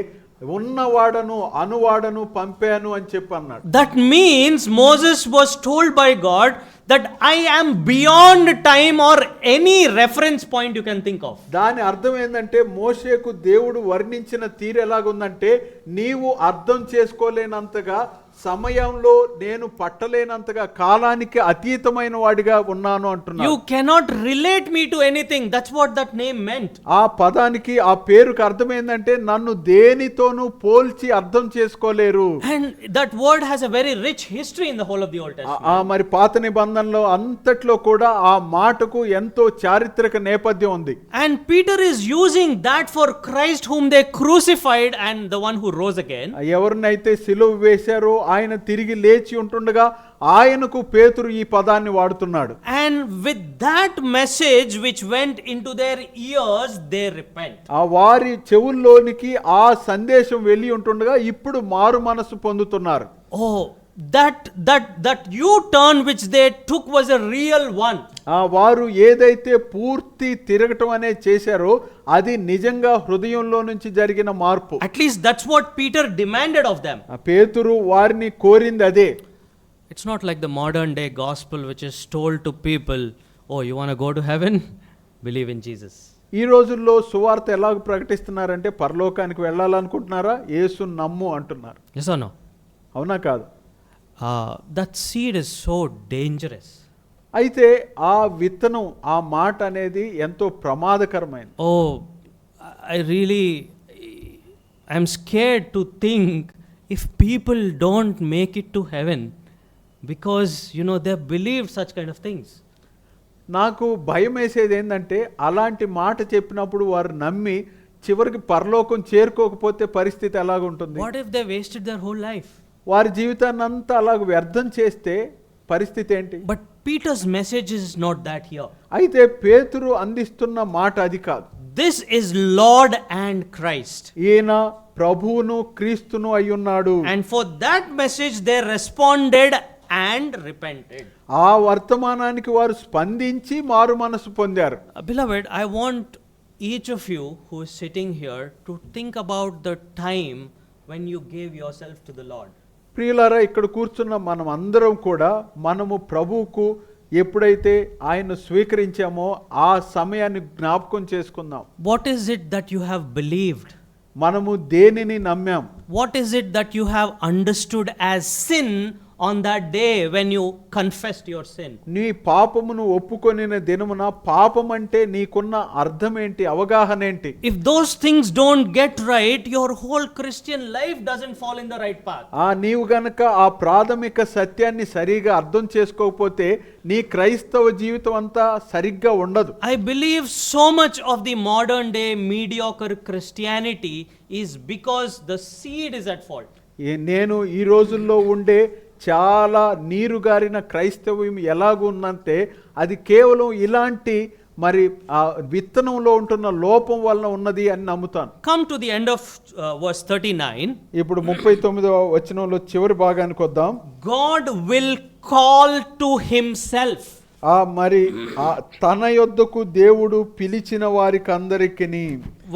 ఉన్నవాడను అనువాడను పంపాను అని చెప్పి అన్నాడు. That means Moses was told by God that I am beyond time or any reference point you can think of. దాని అర్థం ఏంటంటే మోషేకు దేవుడు వర్ణించిన తీరు ఎలాగుందంటే నీవు అర్థం చేసుకోలేనంతగా సమయంలో నేను పట్టలేనంతగా కాలానికి అతీతమైన వాడిగా ఉన్నాను అంటున్నాడు. You cannot relate me to anything. That's what that name meant. ఆ పదానికి ఆ పేరుకి అర్థం ఏంటంటే నన్ను దేనితోనూ పోల్చి అర్థం చేసుకోలేరు. And that word has a very rich history in the whole of the Old Testament. మరి పాత నిబంధనలో అంతట్లో కూడా ఆ మాటకు ఎంతో చారిత్రక నేపథ్యం ఉంది. And Peter is using that for Christ whom they crucified and the one who rose again. ఎవరినైతే సిలువ వేశారో ఆయన తిరిగి లేచి ఉంటుండగా ఆయనకు పేతురు ఈ పదాన్ని వాడుతున్నాడు. And with that message which went into their ears, they repent. ఆ వారి చెవుల్లోనికి ఆ సందేశం వెళ్ళి ఉంటుండగా ఇప్పుడు మారు మనసు పొందుతున్నారు. Oh, that U-turn which they took was a real one. వారు ఏదైతే పూర్తి తిరగటం అనేది చేశారో అది నిజంగా హృదయంలో నుంచి జరిగిన మార్పు. At least that's what Peter demanded of them. పేతురు వారిని కోరింది అదే. It's not like the modern day gospel which is told to people, oh, you want to go to heaven? Believe in Jesus. ఈ రోజుల్లో సువార్త ఎలాగ ప్రకటిస్తున్నారంటే పరలోకానికి వెళ్ళాలనుకుంటున్నారా, యేసుని నమ్ము అంటున్నారు. Yes or no? అవునా కాదు? That seed is so dangerous. అయితే ఆ విత్తనం, ఆ మాట అనేది ఎంతో ప్రమాదకరమైనది. Oh, I'm scared to think if people don't make it to heaven because they've believed such kind of things. నాకు భయం వేసేది ఏంటంటే అలాంటి మాట చెప్పినప్పుడు వారు నమ్మి చివరికి పరలోకం చేరుకోకపోతే పరిస్థితి ఎలాగుంటుంది? What if they wasted their whole life? వారి జీవితాన్ని అంతా అలాగ వ్యర్థం చేస్తే పరిస్థితి ఏంటి? But Peter's message is not that here. అయితే పేతురు అందిస్తున్న మాట అది కాదు. This is Lord and Christ. ఈయన ప్రభువును క్రీస్తును అయ్యున్నాడు. And for that message they responded and repented. ఆ వర్తమానానికి వారు స్పందించి మారు మనసు పొందారు. Beloved, I want each of you who is sitting here to think about the time when you gave yourself to the Lord. ప్రియులారా, ఇక్కడ కూర్చున్న మనం అందరం కూడా మనము ప్రభువుకు ఎప్పుడైతే ఆయన స్వీకరించామో ఆ సమయాన్ని జ్ఞాపకం చేసుకుందాం. What is it that you have believed? మనము దేనిని నమ్మాం? What is it that you have understood as sin on that day when you confessed your sin? నీ పాపమును ఒప్పుకొనిన దినమున పాపం అంటే నీకున్న అర్థం ఏంటి, అవగాహన ఏంటి? If those things don't get right, your whole Christian life doesn't fall in the right path. నీవు గనక ఆ ప్రాథమిక సత్యాన్ని సరిగా అర్థం చేసుకోకపోతే నీ క్రైస్తవ జీవితం అంతా సరిగ్గా ఉండదు. I believe so much of the modern day mediocre Christianity is because the seed is at fault. నేను ఈ రోజుల్లో ఉండే చాలా నీరుగారిన క్రైస్తవ్యం ఎలాగుందంటే అది కేవలం ఇలాంటి మరి ఆ విత్తనంలో ఉంటున్న లోపం వలన ఉన్నది అని నమ్ముతాను. Come to the end of verse 39. ఇప్పుడు 39వ వచనంలో చివరి భాగానికి వద్దాం. God will call to himself. మరి తన యొద్దకు దేవుడు పిలిచిన వారికి అందరికిని.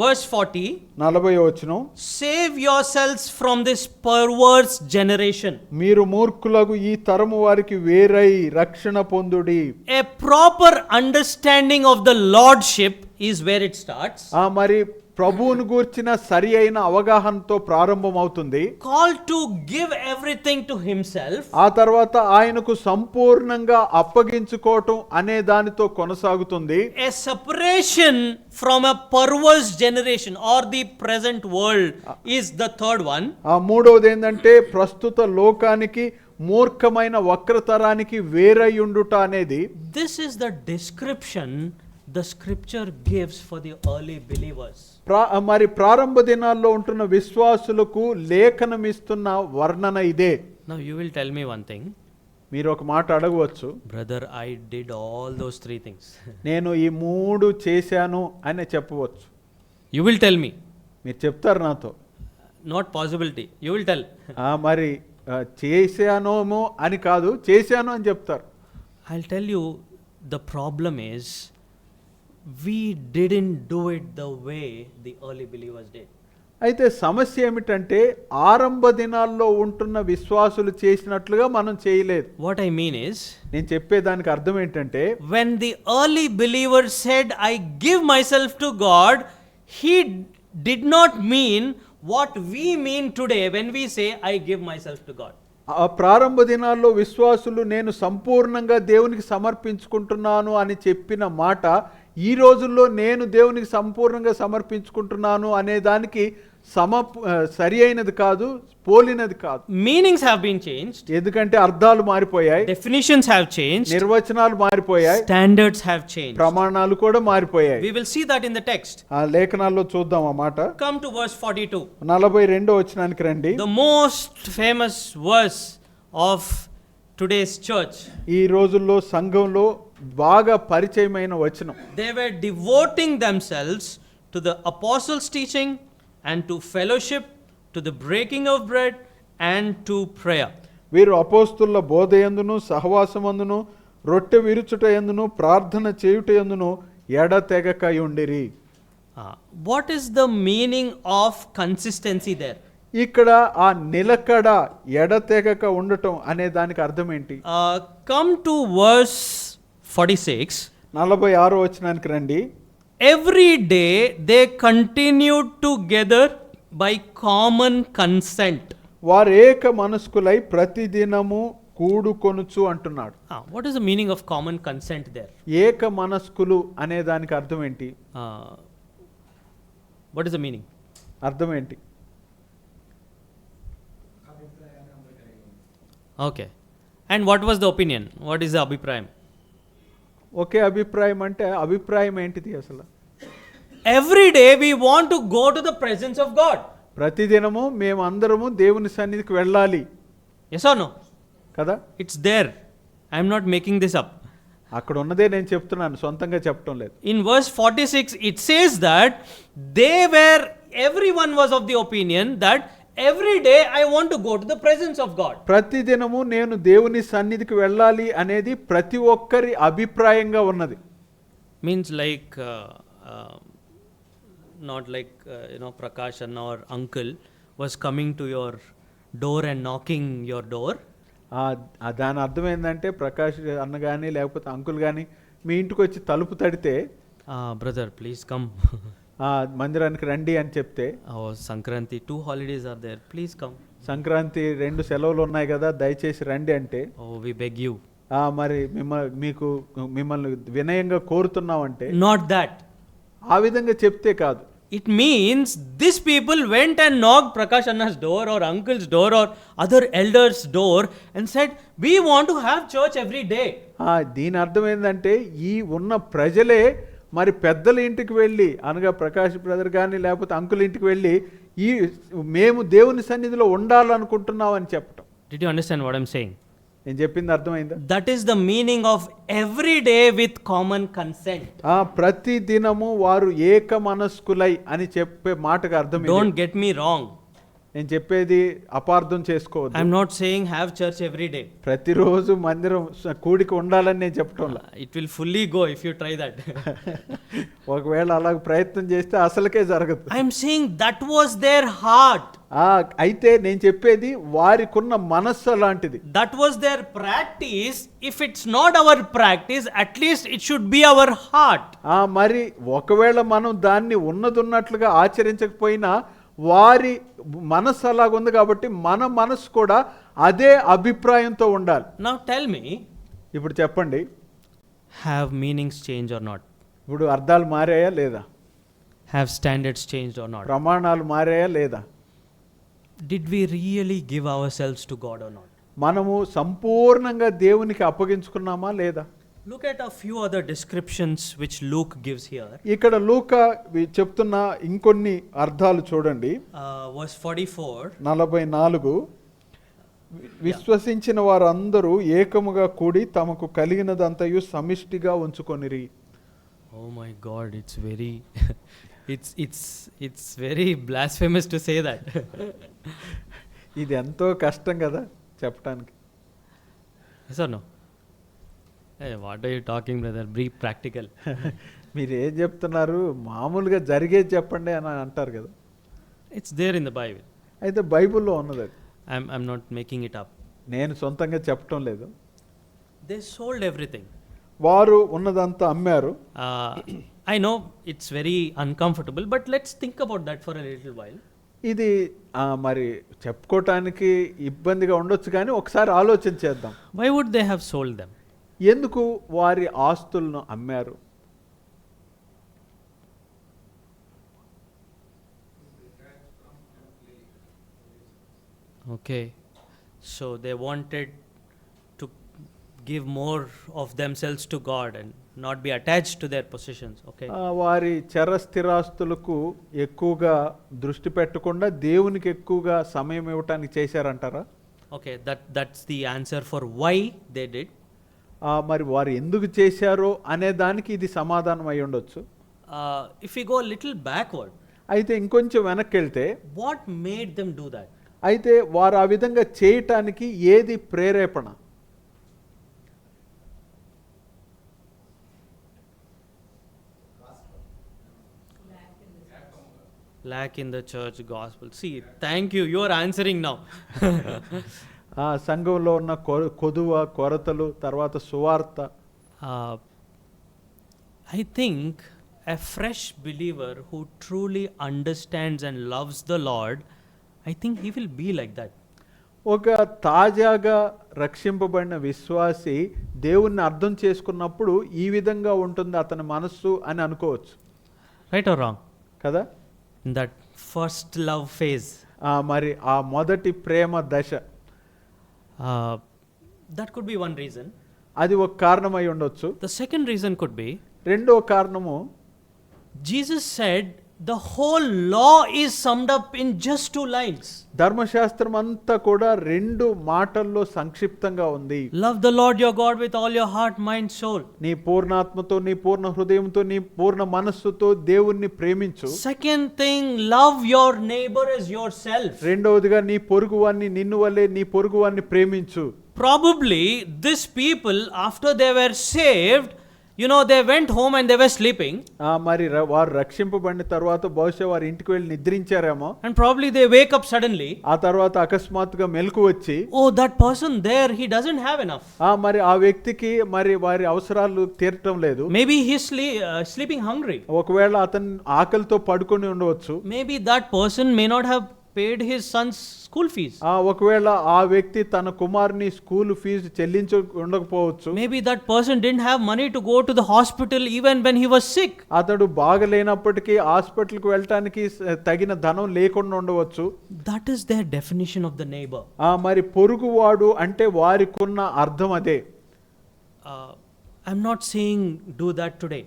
Verse 40. 40వ వచనం. Save yourselves from this perverse generation. మీరు మూర్ఖులకు ఈ తరము వారికి వేరై రక్షణ పొందుడి. A proper understanding of the lordship is where it starts. మరి ప్రభువును గూర్చిన సరి అయిన అవగాహనతో ప్రారంభమవుతుంది. Call to give everything to himself. ఆ తర్వాత ఆయనకు సంపూర్ణంగా అప్పగించుకోవటం అనే దానితో కొనసాగుతుంది. A separation from a perverse generation or the present world is the third one. మూడవది ఏంటంటే ప్రస్తుత లోకానికి మూర్ఖమైన వక్రతరానికి వేరయ్యుండుట అనేది. This is the description the scripture gives for the early believers. మరి ప్రారంభ దినాల్లో ఉంటున్న విశ్వాసులకు లేఖనం ఇస్తున్న వర్ణన ఇదే. Now you will tell me one thing. మీరు ఒక మాట అడగవచ్చు, brother, I did all those three things. నేను ఈ మూడు చేశాను అని చెప్పవచ్చు. You will tell me. మీరు చెప్తారు నాతో. Not possibility. You will tell. మరి చేశానోమో అని కాదు, చేశాను అని చెప్తారు. I'll tell you, the problem is we didn't do it the way the early believers did. అయితే సమస్య ఏమిటంటే ఆరంభ దినాల్లో ఉంటున్న విశ్వాసులు చేసినట్లుగా మనం చేయలేదు. What I mean is, నేను చెప్పేదానికి అర్థం ఏంటంటే when the early believers said I give myself to God, he did not mean what we mean today when we say I give myself to God. ఆ ప్రారంభ దినాల్లో విశ్వాసులు నేను సంపూర్ణంగా దేవునికి సమర్పించుకుంటున్నాను అని చెప్పిన మాట ఈ రోజుల్లో నేను దేవునికి సంపూర్ణంగా సమర్పించుకుంటున్నాను అనే దానికి సరి అయినది కాదు, పోలినది కాదు. Meanings have been changed. ఎందుకంటే అర్థాలు మారిపోయాయి, definitions have changed, నిర్వచనాలు మారిపోయాయి, standards have changed, ప్రమాణాలు కూడా మారిపోయాయి. We will see that in the text. ఆ లేఖనాల్లో చూద్దాం ఆ మాట. Come to verse 42. 42వ వచనానికి రండి. The most famous verse of today's church. ఈ రోజుల్లో సంఘంలో బాగా పరిచయమైన వచనం. They were devoting themselves to the apostles' teaching and to fellowship, to the breaking of bread and to prayer. వీరు అపోస్తుల బోధ యందును సహవాసమందును రొట్టె విరుచుట యందును ప్రార్థన చేయుట యందును ఎడతెగక ఉండిరి. What is the meaning of consistency there? ఇక్కడ ఆ నిలకడ ఎడతెగక ఉండటం అనే దానికి అర్థం ఏంటి? Come to verse 46. 46వ వచనానికి రండి. Every day they continued together by common consent. వారు ఏక మనస్కులై ప్రతిదినము కూడుకొనుచు అంటున్నాడు. What is the meaning of common consent there? ఏక మనస్కులు అనే దానికి అర్థం ఏంటి? What is the meaning? అర్థం ఏంటి? Okay. And what was the opinion? What is the abhiprayam? ఒకే అభిప్రాయం అంటే అభిప్రాయం ఏంటిది అసలు? Every day we want to go to the presence of God. ప్రతిదినము మేము అందరము దేవుని సన్నిధికి వెళ్ళాలి. Yes or no? కదా? It's there. I am not making this up. అక్కడ ఉన్నదే నేను చెప్తున్నాను, సొంతంగా చెప్పడం లేదు. In verse 46 it says that everyone was of the opinion that every day I want to go to the presence of God. ప్రతిదినము నేను దేవుని సన్నిధికి వెళ్ళాలి అనేది ప్రతి ఒక్కరి అభిప్రాయంగా ఉన్నది. Means like not like Prakash Anna or uncle was coming to your door and knocking your door. దాని అర్థం ఏంటంటే ప్రకాష్ అన్న కానీ లేకపోతే అంకుల్ కానీ మీ ఇంటికి వచ్చి తలుపు తడితే brother please come. మందిరానికి రండి అని చెప్తే, Sankranti 2 holidays are there, please come. Sankranti 2 సెలవులు ఉన్నాయి కదా దయచేసి రండి అంటే, we beg you. మరి మిమ్మల్ని వినయంగా కోరుతున్నామంటే, నాట్ దట్, ఆ విధంగా చెప్తే కాదు. It means these people went and knocked Prakash Anna's door or uncle's door or other elders' door and said, we want to have church every day. దీని అర్థం ఏంటంటే ఈ ఉన్న ప్రజలే మరి పెద్దల ఇంటికి వెళ్ళి, అనగా ప్రకాష్ బ్రదర్ కానీ లేకపోతే అంకుల్ ఇంటికి వెళ్ళి మేము దేవుని సన్నిధిలో ఉండాలనుకుంటున్నాం అని చెప్పటం. Did you understand what I'm saying? నేను చెప్పింది అర్థమైందా? That is the meaning of every day with common consent. ప్రతి దినము వారు ఏక మనస్కులై అని చెప్పే మాటకు అర్థం. Don't get me wrong. నేను చెప్పేది అపార్థం చేసుకోవద్దు. I'm not saying have church every day. ప్రతిరోజు మందిరం కూడిక ఉండాలని నేను చెప్పటం లేదు. It will fully go if you try that. ఒకవేళ అలా ప్రయత్నం చేస్తే అసలుకే జరగదు. I'm saying that was their heart. అయితే నేను చెప్పేది వారికున్న మనస్సు అలాంటిది. That was their practice. If it's not our practice, at least it should be our heart. మరి ఒకవేళ మనం దాన్ని ఉన్నదున్నట్లుగా ఆచరించకపోయినా వారి మనస్సు అలాగుంది కాబట్టి మన మనస్సు కూడా అదే అభిప్రాయంతో ఉండాలి. Now tell me, ఇప్పుడు చెప్పండి, have meanings changed or not? ఇప్పుడు అర్థాలు మారాయా లేదా? Have standards changed or not? ప్రమాణాలు మారాయా లేదా? Did we really give ourselves to God or not? మనము సంపూర్ణంగా దేవునికి అప్పగించుకున్నామా లేదా? Look at a few other descriptions which Luke gives here. ఇక్కడ లూకా చెప్తున్న ఇంకొన్ని అర్థాలు చూడండి. Verse 44. 44 విశ్వసించిన వారందరూ ఏకముగా కూడి తమకు కలిగినదంతయు సమిష్టిగా ఉంచుకొనిరి. Oh my God, it's very it's very blasphemous to say that. ఇది ఎంతో కష్టం కదా చెప్పడానికి. Yes or no? Hey, what are you talking, brother? Be practical. మీరు ఏం చెప్తున్నారు, మామూలుగా జరిగేది చెప్పండి అని అంటారు కదా. It's there in the Bible. అయితే బైబిల్లో ఉన్నది. I'm not making it up. నేను సొంతంగా చెప్పటం లేదు. They sold everything. వారు ఉన్నదంతా అమ్మారు. I know it's very uncomfortable, but let's think about that for a little while. ఇది మరి చెప్పుకోవటానికి ఇబ్బందిగా ఉండొచ్చు కానీ ఒకసారి ఆలోచన చేద్దాం. Why would they have sold them? ఎందుకు వారి ఆస్తులను అమ్మారు? Okay, so they wanted to give more of themselves to God and not be attached to their possessions. Okay, వారి చరస్థిరాస్తులకు ఎక్కువగా దృష్టి పెట్టకుండా దేవునికి ఎక్కువగా సమయం ఇవ్వటానికి చేశారంటారా? Okay, that's the answer for why they did. మరి వారు ఎందుకు చేశారో అనే దానికి ఇది సమాధానం అయి ఉండొచ్చు. If we go a little backward, అయితే ఇంకొంచెం వెనక్కి వెళ్తే what made them do that? అయితే వారు ఆ విధంగా చేయటానికి ఏది ప్రేరేపణ? Lack in the church gospel. See, thank you. You are answering now. సంఘంలో ఉన్న కొదువ, కొరతలు, తర్వాత సువార్త. I think a fresh believer who truly understands and loves the Lord, I think he will be like that. ఒక తాజాగా రక్షింపబడిన విశ్వాసి దేవుణ్ణి అర్థం చేసుకున్నప్పుడు ఈ విధంగా ఉంటుంది అతని మనస్సు అని అనుకోవచ్చు Right or wrong? కదా. In that first love phase. మరి ఆ మొదటి ప్రేమ దశ, That could be one reason. అది ఒక కారణమై ఉండొచ్చు. The second reason could be, రెండో కారణము, Jesus said the whole law is summed up in just 2 lines. ధర్మశాస్త్రం అంతా కూడా 2 మాటల్లో సంక్షిప్తంగా ఉంది. Love the Lord your God with all your heart, mind, soul. నీ పూర్ణాత్మతో, నీ పూర్ణ హృదయంతో, నీ పూర్ణ మనస్సుతో దేవుణ్ణి ప్రేమించు. Second thing, love your neighbor as yourself. రెండవదిగా నీ పొరుగువాన్ని నిన్ను వలె నీ పొరుగువాన్ని ప్రేమించు. Probably these people, after they were saved, they went home and they were sleeping. మరి వారు రక్షింపబడిన తర్వాత బహుశా వారి ఇంటికి వెళ్ళి నిద్రించారేమో. And probably they wake up suddenly. ఆ తర్వాత అకస్మాత్తుగా మెలకు వచ్చి, oh, that person there, he doesn't have enough. మరి ఆ వ్యక్తికి మరి వారి అవసరాలు తీరటం లేదు. Maybe he's sleeping hungry. ఒకవేళ అతను ఆకలితో పడుకొని ఉండవచ్చు. Maybe that person may not have paid his son's school fees. ఒకవేళ ఆ వ్యక్తి తన కుమారుని స్కూల్ ఫీజు చెల్లించ ఉండకపోవచ్చు. Maybe that person didn't have money to go to the hospital even when he was sick. అతడు బాగలేనప్పటికీ హాస్పిటల్కి వెళ్ళటానికి తగిన ధనం లేకుండా ఉండవచ్చు. That is their definition of the neighbor. మరి పొరుగువాడు అంటే వారికున్న అర్థం అదే. I'm not saying do that today.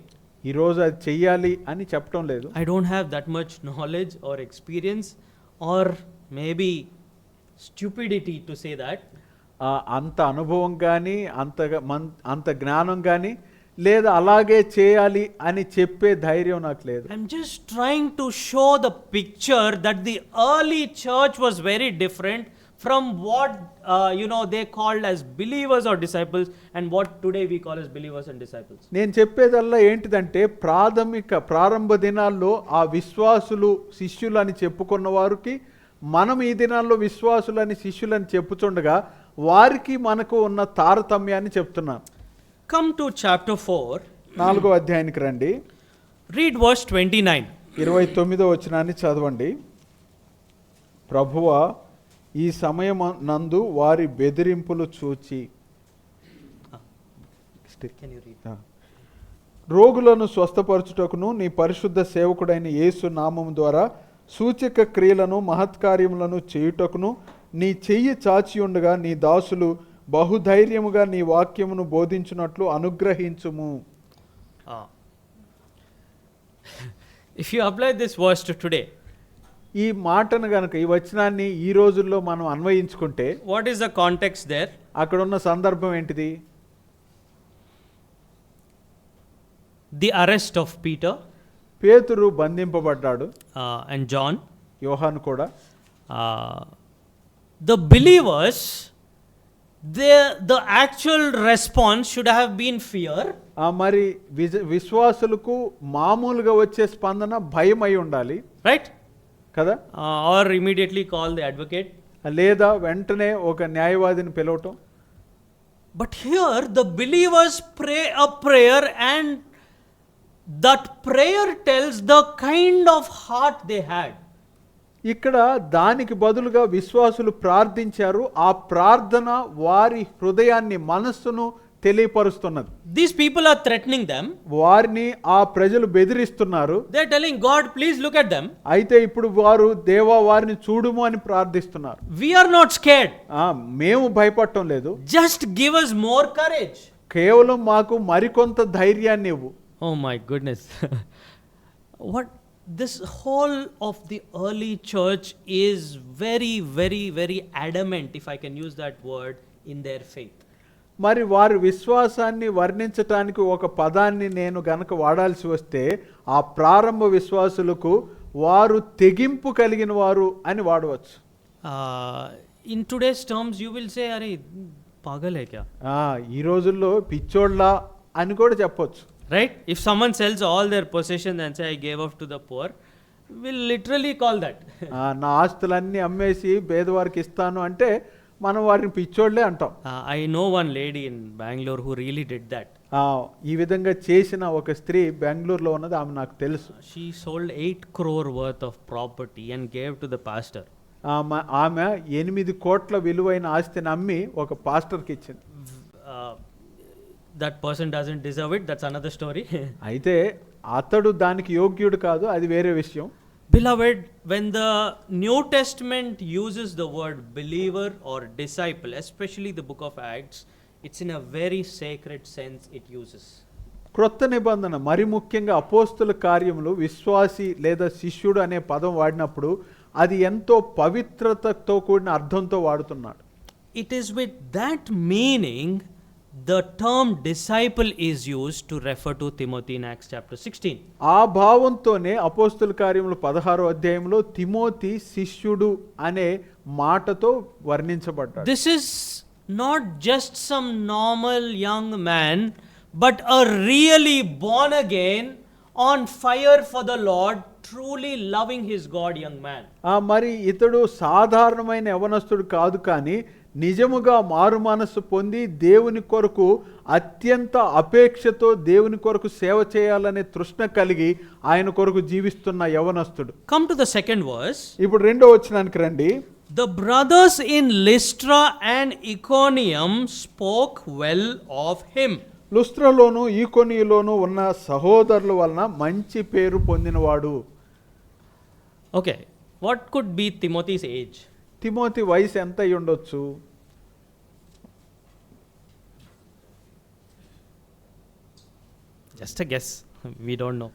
ఈ రోజు అది చెయ్యాలి అని చెప్పడం లేదు. I don't have that much knowledge or experience or maybe stupidity to say that. అంత అనుభవం కానీ అంత జ్ఞానం కానీ లేదా అలాగే చేయాలి అని చెప్పే ధైర్యం నాకు లేదు. I'm just trying to show the picture that the early church was very different from what they called as believers or disciples and what today we call as believers and disciples. నేను చెప్పేదల్లా ఏంటిదంటే ప్రారంభ దినాల్లో ఆ విశ్వాసులు శిష్యులు అని చెప్పుకున్న వారికి మనం ఈ దినాల్లో విశ్వాసులని శిష్యులని చెప్పుచుండగా వారికి మనకు ఉన్న తారతమ్యాన్ని చెప్తున్నాను. Come to chapter 4. 4వ అధ్యాయానికి రండి. Read verse 29. 29వ వచనాన్ని చదవండి. ప్రభువా, ఈ సమయం నందు వారి బెదిరింపులు చూచి, రోగులను స్వస్థపరచుటకును నీ పరిశుద్ధ సేవకుడైన యేసు నామము ద్వారా సూచక క్రియలను మహత్కార్యములను చేయుటకును నీ చెయ్యి చాచి ఉండగా నీ దాసులు బహుధైర్యముగా నీ వాక్యమును బోధించున్నట్లు అనుగ్రహించుము. If you apply this verse to today, ఈ మాటను గనక ఈ వచనాన్ని ఈ రోజుల్లో మనం అన్వయించుకుంటే, what is the context there? అక్కడ ఉన్న సందర్భం ఏంటిది? The arrest of Peter, పేతురు బంధింపబడ్డాడు, and John, యోహాను కూడా. The believers, the actual response should have been fear. మరి విశ్వాసులకు మామూలుగా వచ్చే స్పందన భయం అయి ఉండాలి, right? కదా. Or immediately call the advocate. లేదా వెంటనే ఒక న్యాయవాదిని పిలవటం. But here the believers pray a prayer and that prayer tells the kind of heart they had. ఇక్కడ దానికి బదులుగా విశ్వాసులు ప్రార్థించారు. ఆ ప్రార్థన వారి హృదయాన్ని, మనస్సును తెలియపరుస్తున్నది. These people are threatening them. వారిని ఆ ప్రజలు బెదిరిస్తున్నారు. They are telling God, please look at them. అయితే ఇప్పుడు వారు దేవా వారిని చూడుము అని ప్రార్థిస్తున్నారు. We are not scared. మేము భయపడటం లేదు. Just give us more courage. కేవలం మాకు మరికొంత ధైర్యాన్ని ఇవ్వు. Oh my goodness. What this whole of the early church is very, very, very adamant, if I can use that word, in their faith. మరి వారి విశ్వాసాన్ని వర్ణించటానికి ఒక పదాన్ని నేను గనక వాడాల్సి వస్తే ఆ ప్రారంభ విశ్వాసులకు వారు తెగింపు కలిగిన వారు అని వాడవచ్చు. In today's terms you will say, అరే పాగల్ హై క్యా, ఈ రోజుల్లో పిచ్చోళ్ళ అని కూడా చెప్పొచ్చు. Right? If someone sells all their possessions and say I gave up to the poor, we'll literally call that. నా ఆస్తులన్నీ అమ్మేసి పేదవారికి ఇస్తాను అంటే మనం వారిని పిచ్చోళ్లే అంటాం. I know one lady in Bangalore who really did that. ఈ విధంగా చేసిన ఒక స్త్రీ బెంగళూరులో ఉన్నది, ఆమె నాకు తెలుసు. She sold 8 crore worth of property and gave to the pastor. ఆమె 8 కోట్ల విలువైన ఆస్తిని అమ్మి ఒక పాస్టర్కి ఇచ్చింది. That person doesn't deserve it, that's another story. అయితే అతడు దానికి యోగ్యుడు కాదు, అది వేరే విషయం. Beloved, when the New Testament uses the word believer or disciple, especially the book of Acts, it's in a very sacred sense it uses. క్రొత్త నిబంధన మరి ముఖ్యంగా అపోస్తుల కార్యములు విశ్వాసి లేదా శిష్యుడు అనే పదం వాడినప్పుడు అది ఎంతో పవిత్రతతో కూడిన అర్థంతో వాడుతున్నాడు. It is with that meaning the term disciple is used to refer to Timothy in Acts chapter 16. ఆ భావంతోనే అపోస్తుల కార్యములు 16వ అధ్యాయంలో తిమోతి శిష్యుడు అనే మాటతో వర్ణించబడ్డాడు. This is not just some normal young man, but a really born again, on fire for the Lord, truly loving his God young man. మరి ఇతడు సాధారణమైన యవనస్తుడు కాదు, కానీ నిజముగా మారు మనస్సు పొంది దేవుని కొరకు అత్యంత అపేక్షతో దేవుని కొరకు సేవ చేయాలనే తృష్ణ కలిగి ఆయన కొరకు జీవిస్తున్న యవనస్తుడు. Come to the second verse. ఇప్పుడు రెండో వచనానికి రండి. The brothers in Lystra and Iconium spoke well of him. లుస్త్రలోను ఈకొనియులోను ఉన్న సహోదరుల వలన మంచి పేరు పొందినవాడు. Okay, what could be Timothy's age? Timothy వయసు ఎంత అయి ఉండొచ్చు? Just a guess. We don't know.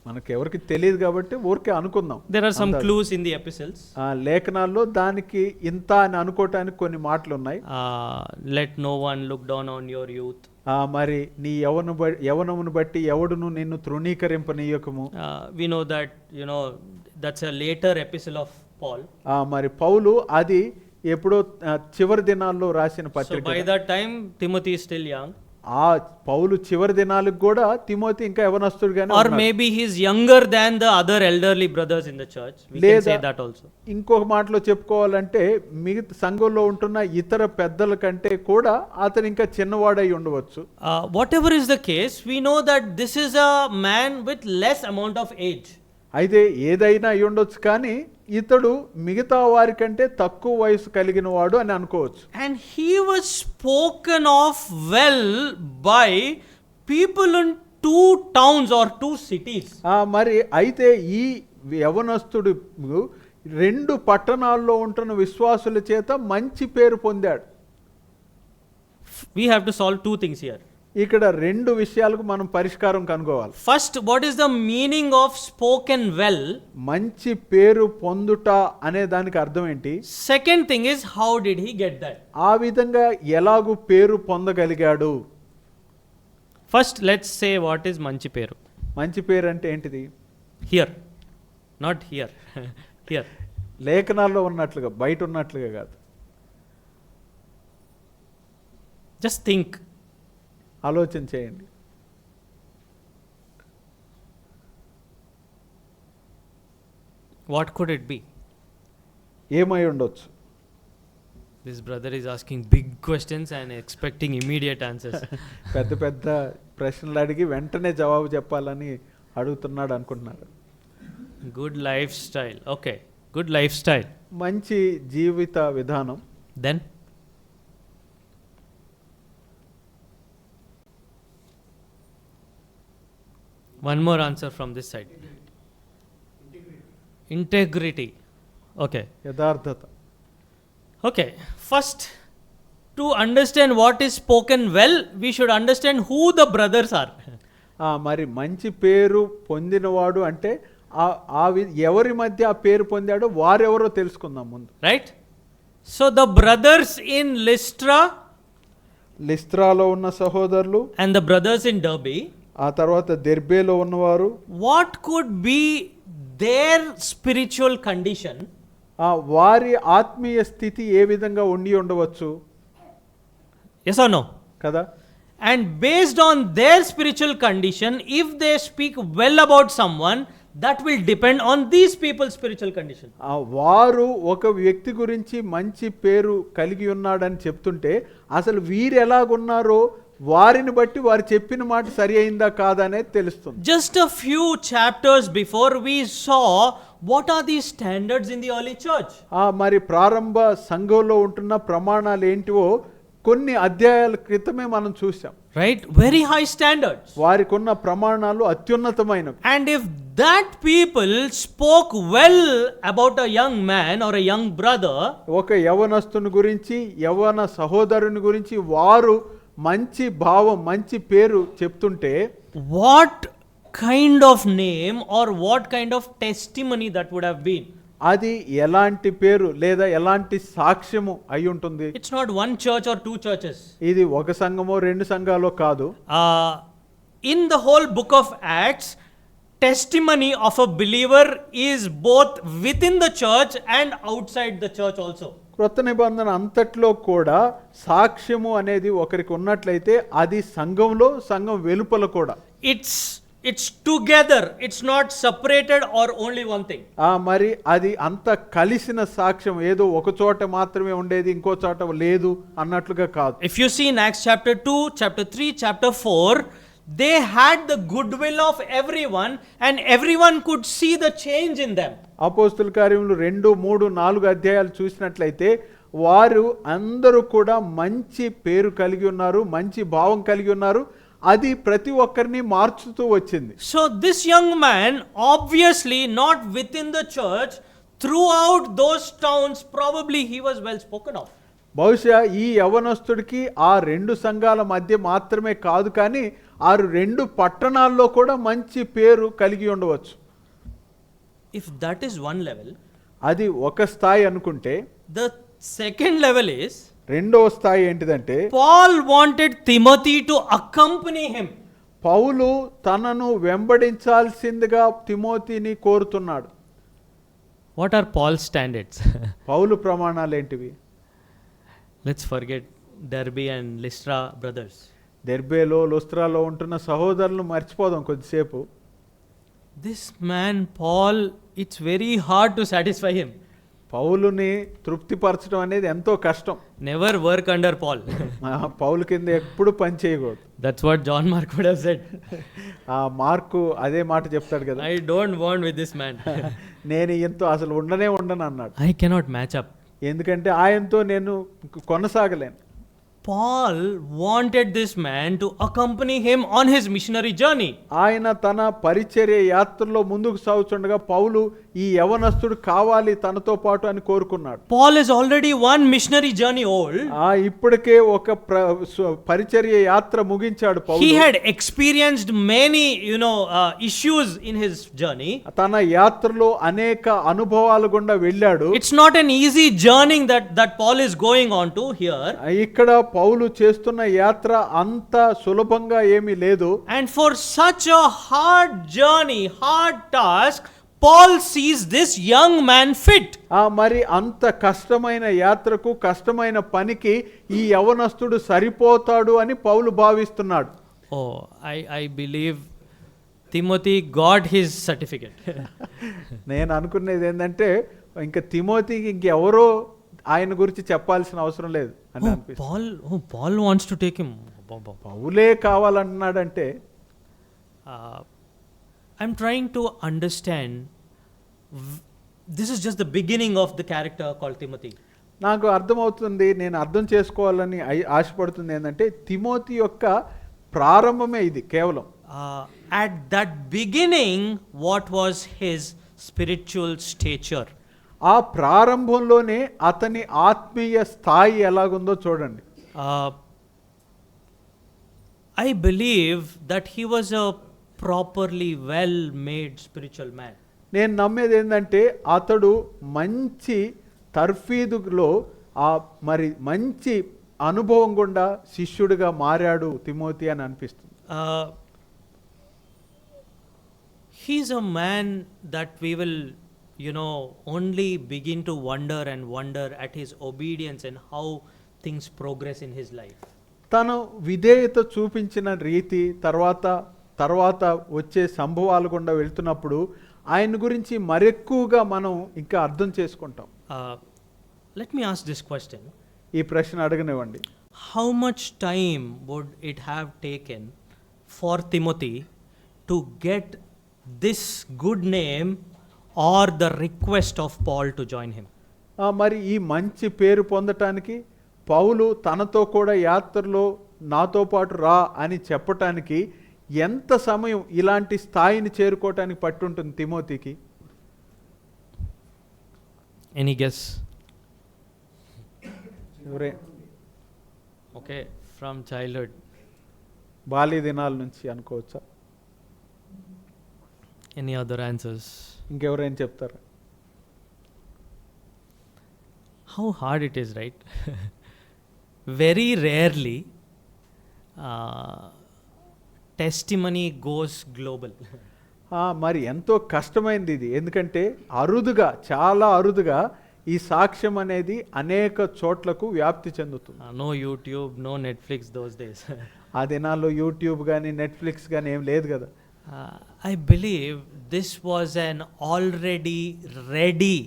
మనకెవరికి తెలియదు కాబట్టి ఊరికే అనుకుందాం. There are some clues in the epistles. లేఖనాల్లో దానికి ఇంత అని అనుకోవటానికి కొన్ని మాటలు ఉన్నాయి. Let no one look down on your youth. మరి నీ యవనమును బట్టి ఎవడును నిన్ను తృణీకరింపనీయకము. We know that, that's a later epistle of Paul. మరి పౌలు అది ఎప్పుడో చివరి దినాల్లో రాసిన పత్రిక. So by that time Timothy is still young. ఆ పౌలు చివరి దినాలకు కూడా తిమోతి ఇంకా యవనస్తుడుగానే or maybe he is younger than the other elderly brothers in the church. We can say that also. ఇంకొక మాటలో చెప్పుకోవాలంటే మిగతా సంఘంలో ఉంటున్న ఇతర పెద్దల కంటే కూడా అతను ఇంకా చిన్నవాడై ఉండవచ్చు. Whatever is the case, we know that this is a man with less amount of age. అయితే ఏదైనా అయి ఉండొచ్చు, కానీ ఇతడు మిగతా వారి కంటే తక్కువ వయసు కలిగిన వాడు అని అనుకోవచ్చు. And he was spoken of well by people in 2 towns or 2 cities. మరి అయితే ఈ యవనస్తుడు 2 పట్టణాల్లో ఉంటున్న విశ్వాసుల చేత మంచి పేరు పొందాడు. We have to solve 2 things here. ఇక్కడ 2 విషయాలకు మనం పరిష్కారం కనుగోవాలి. First, what is the meaning of spoken well? మంచి పేరు పొందుట అనే దానికి అర్థం ఏంటి? Second thing is, how did he get that? ఆ విధంగా ఎలాగూ పేరు పొందగలిగాడు? First, let's say what is మంచి పేరు. మంచి పేరు అంటే ఏంటిది? Here, not here. Here. లేఖనాల్లో ఉన్నట్లుగా, బయట ఉన్నట్లుగా కాదు. Just think. ఆలోచన చేయండి. What could it be? ఏమై ఉండొచ్చు? This brother is asking big questions and expecting immediate answers. పెద్ద పెద్ద ప్రశ్నలు అడిగి వెంటనే జవాబు చెప్పాలని అడుగుతున్నాడు అనుకుంటున్నారు. Good lifestyle. Okay. Good lifestyle. మంచి జీవిత విధానం. Then? One more answer from this side. Integrity. Okay. యథార్థత. Okay. First, to understand what is spoken well, we should understand who the brothers are. మరి మంచి పేరు పొందినవాడు అంటే ఎవరి మధ్య ఆ పేరు పొందాడో వారెవరో తెలుసుకుందాం ముందు. Right? So the brothers in లిస్త్రాలో ఉన్న సహోదరులు and the brothers in Derbe, ఆ తర్వాత దెర్బేలో ఉన్నవారు, what could be their spiritual condition? వారి ఆత్మీయ స్థితి ఏ విధంగా ఉండి ఉండవచ్చు? Yes or no? కదా. And based on their spiritual condition, if they speak well about someone, that will depend on these people's spiritual condition. వారు ఒక వ్యక్తి గురించి మంచి పేరు కలిగి ఉన్నాడని చెప్తుంటే అసలు వీరు ఎలాగున్నారో వారిని బట్టి వారు చెప్పిన మాట సరి అయిందా కాదా అనేది తెలుస్తుంది. Just a few chapters before, we saw what are these standards in the early church? మరి ప్రారంభ సంఘంలో ఉంటున్న ప్రమాణాలు ఏంటివో కొన్ని అధ్యాయాల క్రితమే మనం చూసాం. Right? Very high standards. వారికి ఉన్న ప్రమాణాలు అత్యున్నతమైనవి. And if that people spoke well about a young man or a young brother, ఒక యవనస్తుని గురించి యవన సహోదరుని గురించి వారు మంచి భావం మంచి పేరు చెప్తుంటే what kind of name or what kind of testimony that would have been? అది ఎలాంటి పేరు లేదా ఎలాంటి సాక్ష్యము అయి ఉంటుంది. It's not one church or two churches. ఇది ఒక సంఘమో రెండు సంఘాలో కాదు. In the whole book of Acts, testimony of a believer is both within the church and outside the church also. క్రొత్త నిబంధన అంతట్లో కూడా సాక్ష్యము అనేది ఒకరికి ఉన్నట్లయితే అది సంఘంలో సంఘం వెలుపల కూడా. It's together. It's not separated or only one thing. మరి అది అంత కలిసిన సాక్ష్యం ఏదో ఒక చోట మాత్రమే ఉండేది ఇంకో చోట లేదు అన్నట్లుగా కాదు. If you see in Acts chapter 2, chapter 3, chapter 4, they had the goodwill of everyone and everyone could see the change in them. అపోస్తుల కార్యములు 2, 3, 4 అధ్యాయాలు చూసినట్లయితే వారు అందరూ కూడా మంచి పేరు కలిగి ఉన్నారు, మంచి భావం కలిగి ఉన్నారు. అది ప్రతి ఒక్కరిని మార్చుతూ వచ్చింది. So this young man, obviously not within the church, throughout those towns probably he was well spoken of. బహుశా ఈ యవనస్తుడికి ఆ రెండు సంఘాల మధ్య మాత్రమే కాదు కానీ ఆ రెండు పట్టణాల్లో కూడా మంచి పేరు కలిగి ఉండవచ్చు. If that is one level, అది ఒక స్థాయి అనుకుంటే the second level is రెండవ స్థాయి ఏంటిదంటే Paul wanted Timothy to accompany him. పౌలు తనను వెంబడించాల్సిందిగా తిమోతిని కోరుతున్నాడు. What are Paul's standards? పౌలు ప్రమాణాలు ఏంటివి? Let's forget Derbe and Lystra brothers. దెర్బేలో లుస్త్రాలో ఉంటున్న సహోదరులు మర్చిపోదాం కొద్దిసేపు. This man Paul, it's very hard to satisfy him. పౌలుని తృప్తిపరచడం అనేది ఎంతో కష్టం. Never work under Paul. పౌలు కింద ఎప్పుడు పని చేయకూడదు. That's what John Mark would have said. Mark అదే మాట చెప్తాడు కదా. I don't want with this man. నేను ఈయనతో అసలు ఉండను అన్నాడు. I cannot match up. ఎందుకంటే ఆయనతో నేను కొనసాగలేను. Paul wanted this man to accompany him on his missionary journey. ఆయన తన పరిచర్య యాత్రలో ముందుకు సాగుతుండగా పౌలు ఈ యవనస్తుడు కావాలి తనతో పాటు అని కోరుకున్నాడు. Paul is already one missionary journey old. ఇప్పటికే ఒక పరిచర్య యాత్ర ముగించాడు పౌలు. He had experienced many, issues in his journey. తన యాత్రలో అనేక అనుభవాలు గుండా వెళ్ళాడు. It's not an easy journey that Paul is going on to here. ఇక్కడ పౌలు చేస్తున్న యాత్ర అంత సులభంగా ఏమీ లేదు. And for such a hard journey, hard task, Paul sees this young man fit. మరి అంత కష్టమైన యాత్రకు కష్టమైన పనికి ఈ యవనస్తుడు సరిపోతాడు అని పౌలు భావిస్తున్నాడు. Oh, I believe Timothy got his certificate. నేను అనుకునేది ఏంటంటే ఇంకా తిమోతికి ఇంకెవరో ఆయన గురించి చెప్పాల్సిన అవసరం లేదు అని అనిపిస్తుంది. Paul wants to take him. పౌలే కావాలన్నాడంటే I'm trying to understand. This is just the beginning of the character called Timothy. నాకు అర్థమవుతుంది, నేను అర్థం చేసుకోవాలని ఆశపడుతుంది ఏంటంటే తిమోతి యొక్క ప్రారంభమే ఇది కేవలం. At that beginning, what was his spiritual stature? ఆ ప్రారంభంలోనే అతని ఆత్మీయ స్థాయి ఎలాగుందో చూడండి. I believe that he was a properly well made spiritual man. నేను నమ్మేది ఏంటంటే అతడు మంచి తర్ఫీదులో మరి మంచి అనుభవం గుండా శిష్యుడిగా మారాడు తిమోతి అని అనిపిస్తుంది. He's a man that we will only begin to wonder at his obedience and how things progress in his life. తను విధేయత చూపించిన రీతి తర్వాత వచ్చే సంభవాలు గుండా వెళ్తున్నప్పుడు ఆయన గురించి మరెక్కువగా మనం ఇంకా అర్థం చేసుకుంటాం. Let me ask this question. ఈ ప్రశ్న అడగనివ్వండి. How much time would it have taken for Timothy to get this good name or the request of Paul to join him. మరి ఈ మంచి పేరు పొందటానికి పౌలు తనతో కూడా యాత్రలో నాతో పాటు రా అని చెప్పటానికి ఎంత సమయం ఇలాంటి స్థాయిని చేరుకోవటానికి పట్టుంటుంది తిమోతికి? Any guess? ఎవరే? Okay, from childhood. బాల్య దినాల నుంచి అనుకోవచ్చా? Any other answers? ఇంకెవరైనా చెప్తారా? How hard it is, right? Very rarely testimony goes global. మరి ఎంతో కష్టమైంది ఇది. ఎందుకంటే అరుదుగా, చాలా అరుదుగా ఈ సాక్ష్యం అనేది అనేక చోట్లకు వ్యాప్తి చెందుతుంది. No YouTube, no Netflix those days. ఆ దినాల్లో యూట్యూబ్ కానీ నెట్ఫ్లిక్స్ కానీ ఏం లేదు కదా. I believe this was an already ready,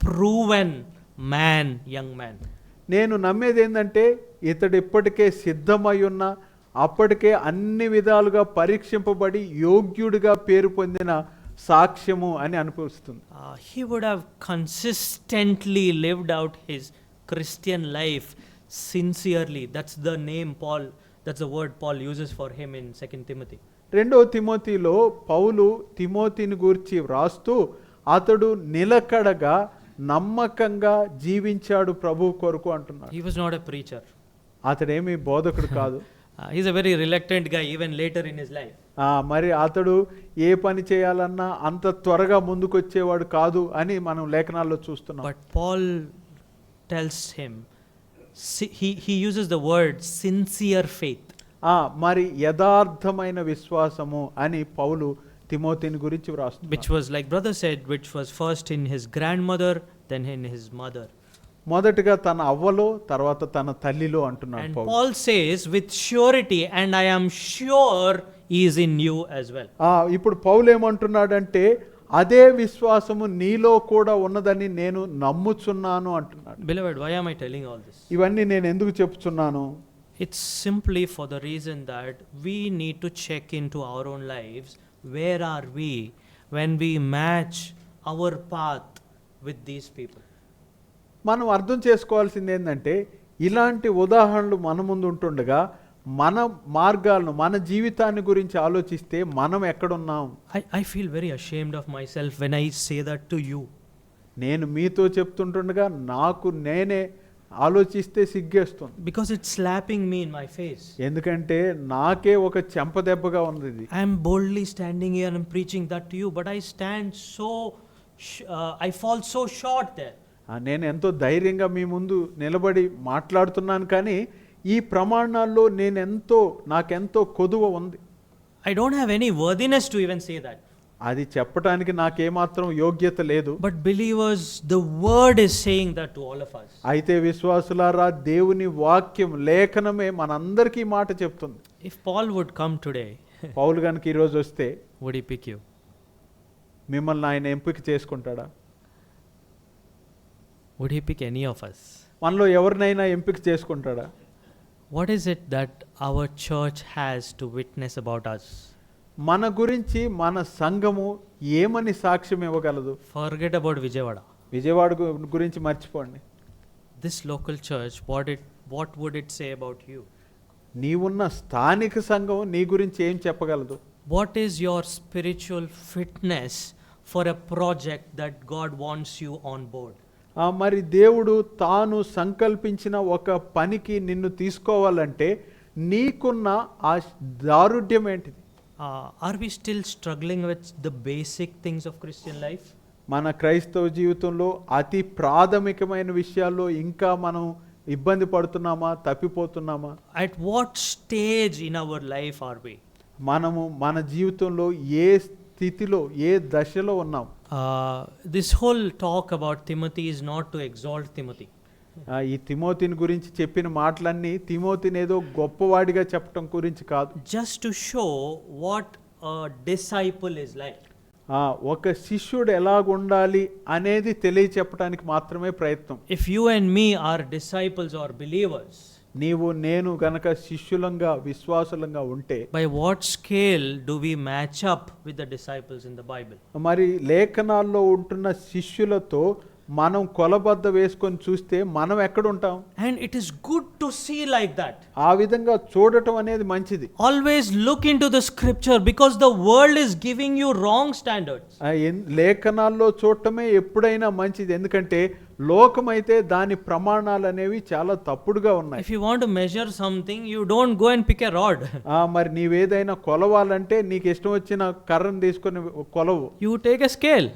proven man, young man. నేను నమ్మేది ఏంటంటే ఇతడు ఇప్పటికే సిద్ధమై ఉన్న, అప్పటికే అన్ని విధాలుగా పరీక్షింపబడి యోగ్యుడిగా పేరు పొందిన సాక్ష్యము అని అనిపిస్తుంది. He would have consistently lived out his Christian life sincerely. That's the name Paul, that's the word Paul uses for him in 2 Timothy. 2 తిమోతిలో పౌలు తిమోతిని గురించి వ్రాస్తూ అతడు నిలకడగా నమ్మకంగా జీవించాడు ప్రభు కొరకు అంటున్నాడు. He was not a preacher. అతడేమి బోధకుడు కాదు. He's a very reluctant guy even later in his life. మరి అతడు ఏ పని చేయాలన్నా అంత త్వరగా ముందుకొచ్చేవాడు కాదు అని మనం లేఖనాల్లో చూస్తున్నాం. But Paul tells him, he uses the word sincere faith. మరి యథార్థమైన విశ్వాసము అని పౌలు తిమోతిని గురించి వ్రాస్తున్నాడు. Which was, like brother said, which was first in his grandmother, then in his mother. మొదటగా తన అవ్వలో, తర్వాత తన తల్లిలో అంటున్నాడు And Paul. Paul says with surety, and I am sure he is in you as well. ఇప్పుడు పౌలు ఏమంటున్నాడంటే అదే విశ్వాసము నీలో కూడా ఉన్నదని నేను నమ్ముచున్నాను అంటున్నాడు. Beloved, why am I telling all this? ఇవన్నీ నేను ఎందుకు చెప్తున్నాను? It's simply for the reason that we need to check into our own lives. Where are we when we match our path with these people? మనం అర్థం చేసుకోవాల్సింది ఏంటంటే ఇలాంటి ఉదాహరణలు మన ముందు ఉంటుండగా మన మార్గాలను, మన జీవితాన్ని గురించి ఆలోచిస్తే మనం ఎక్కడున్నాం? I feel very ashamed of myself when I say that to you. నేను మీతో చెప్తుంటుండగా నాకు నేనే ఆలోచిస్తే సిగ్గేస్తుంది. Because it's slapping me in my face. ఎందుకంటే నాకే ఒక చెంపదెబ్బగా ఉంది ఇది. I am boldly standing here and preaching that to you, but I stand so, I fall so short there. నేను ఎంతో ధైర్యంగా మీ ముందు నిలబడి మాట్లాడుతున్నాను, కానీ ఈ ప్రమాణాల్లో నాకెంతో కొదువ ఉంది. I don't have any worthiness to even say that. అది చెప్పడానికి నాకేమాత్రం యోగ్యత లేదు. But believers, the word is saying that to all of us. అయితే విశ్వాసులారా, దేవుని వాక్యం, లేఖనమే మనందరికీ మాట చెప్తుంది. If Paul would come today, పౌలు గనుక ఈరోజు వస్తే would he pick you? మిమ్మల్ని ఆయన ఎంపిక చేసుకుంటాడా? Would he pick any of us? మనలో ఎవరినైనా ఎంపిక చేసుకుంటాడా? What is it that our church has to witness about us? మన గురించి మన సంఘము ఏమని సాక్ష్యం ఇవ్వగలదు? Forget about Vijayawada. విజయవాడ గురించి మర్చిపోండి. This local church, what would it say about you? నీవున్న స్థానిక సంఘం నీ గురించి ఏం చెప్పగలదు? What is your spiritual fitness for a project that God wants you on board? మరి దేవుడు తాను సంకల్పించిన ఒక పనికి నిన్ను తీసుకోవాలంటే నీకున్న ఆ దారుఢ్యం ఏంటిది? Are we still struggling with the basic things of Christian life? మన క్రైస్తవ జీవితంలో అతి ప్రాథమికమైన విషయాల్లో ఇంకా మనం ఇబ్బంది పడుతున్నామా, తప్పిపోతున్నామా? At what stage in our life are we? మనము మన జీవితంలో ఏ స్థితిలో, ఏ దశలో ఉన్నాం? This whole talk about Timothy is not to exalt Timothy. ఈ తిమోతిని గురించి చెప్పిన మాటలన్నీ తిమోతిని ఏదో గొప్పవాడిగా చెప్పడం గురించి కాదు. Just to show what a disciple is like. ఒక శిష్యుడు ఎలాగుండాలి అనేది తెలియచెప్పడానికి మాత్రమే ప్రయత్నం. If you and me are disciples or believers, నీవు నేను గనక శిష్యులంగా విశ్వాసులంగా ఉంటే by what scale do we match up with the disciples in the Bible? మరి లేఖనాల్లో ఉంటున్న శిష్యులతో మనం కొలబద్ద వేసుకొని చూస్తే మనం ఎక్కడ ఉంటాం? And it is good to see like that. ఆ విధంగా చూడటం అనేది మంచిది. Always look into the scripture because the world is giving you wrong standards. లేఖనాల్లో చూడటమే ఎప్పుడైనా మంచిది, ఎందుకంటే లోకమైతే దాని ప్రమాణాలు అనేవి చాలా తప్పుడుగా ఉన్నాయి. If you want to measure something, you don't go and pick a rod. మరి నీవేదైనా కొలవాలంటే నీకు ఇష్టం వచ్చిన కర్రను తీసుకొని కొలవు. You take a scale.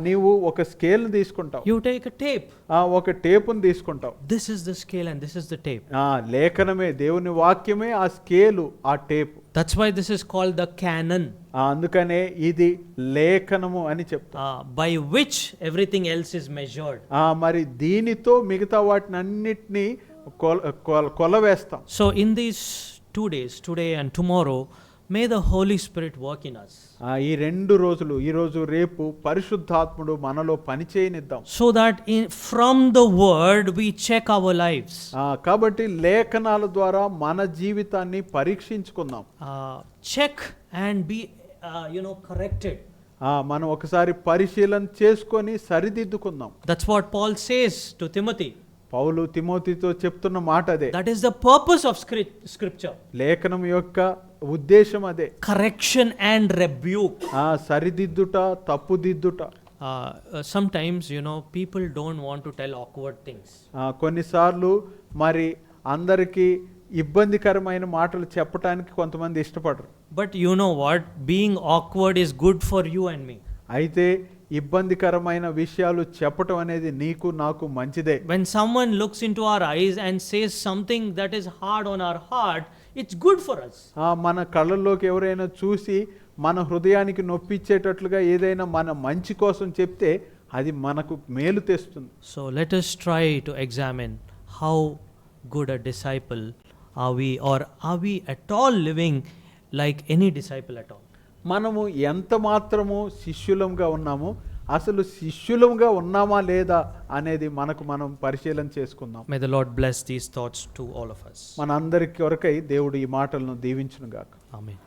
నీవు ఒక స్కేల్ తీసుకుంటావు. You take a tape. ఒక టేపును తీసుకుంటావు. This is the scale and this is the tape. లేఖనమే, దేవుని వాక్యమే ఆ స్కేలు, ఆ tape. That's why this is called the canon. అందుకనే ఇది లేఖనము అని చెప్తా. By which everything else is measured. మరి దీనితో మిగతా వాటిని అన్నిటినీ కొలవేస్తాం. So in these 2 days, today and tomorrow, may the Holy Spirit work in us. ఈ 2 రోజులు, ఈ రోజు రేపు పరిశుద్ధాత్ముడు మనలో పని చేయనిద్దాం. So that from the word we check our lives. కాబట్టి లేఖనాల ద్వారా మన జీవితాన్ని పరీక్షించుకుందాం. Check and be corrected. మనం ఒకసారి పరిశీలన చేసుకొని సరిదిద్దుకుందాం. That's what Paul says to Timothy. పౌలు తిమోతితో చెప్తున్న మాట అదే. That is the purpose of scripture. లేఖనం యొక్క ఉద్దేశం అదే. Correction and rebuke. సరిదిద్దుట, తప్పుదిద్దుట. Sometimes people don't want to tell awkward things. కొన్నిసార్లు మరి అందరికీ ఇబ్బందికరమైన మాటలు చెప్పడానికి కొంతమంది ఇష్టపడరు. But you know what? Being awkward is good for you and me. అయితే ఇబ్బందికరమైన విషయాలు చెప్పటం అనేది నీకు నాకు మంచిదే. When someone looks into our eyes and says something that is hard on our heart, it's good for us. మన కళ్ళల్లోకి ఎవరైనా చూసి మన హృదయానికి నొప్పిచ్చేటట్లుగా ఏదైనా మన మంచి కోసం చెప్తే అది మనకు మేలు తెస్తుంది. So let us try to examine how good a disciple are we, or are we at all living like any disciple at all? మనము ఎంత మాత్రము శిష్యులంగా ఉన్నామో, అసలు శిష్యులంగా ఉన్నామా లేదా అనేది మనకు మనం పరిశీలన చేసుకుందాం. May the Lord bless these thoughts to all of us. మన అందరి కొరకై దేవుడు ఈ మాటలను దీవించును గాక. Amen.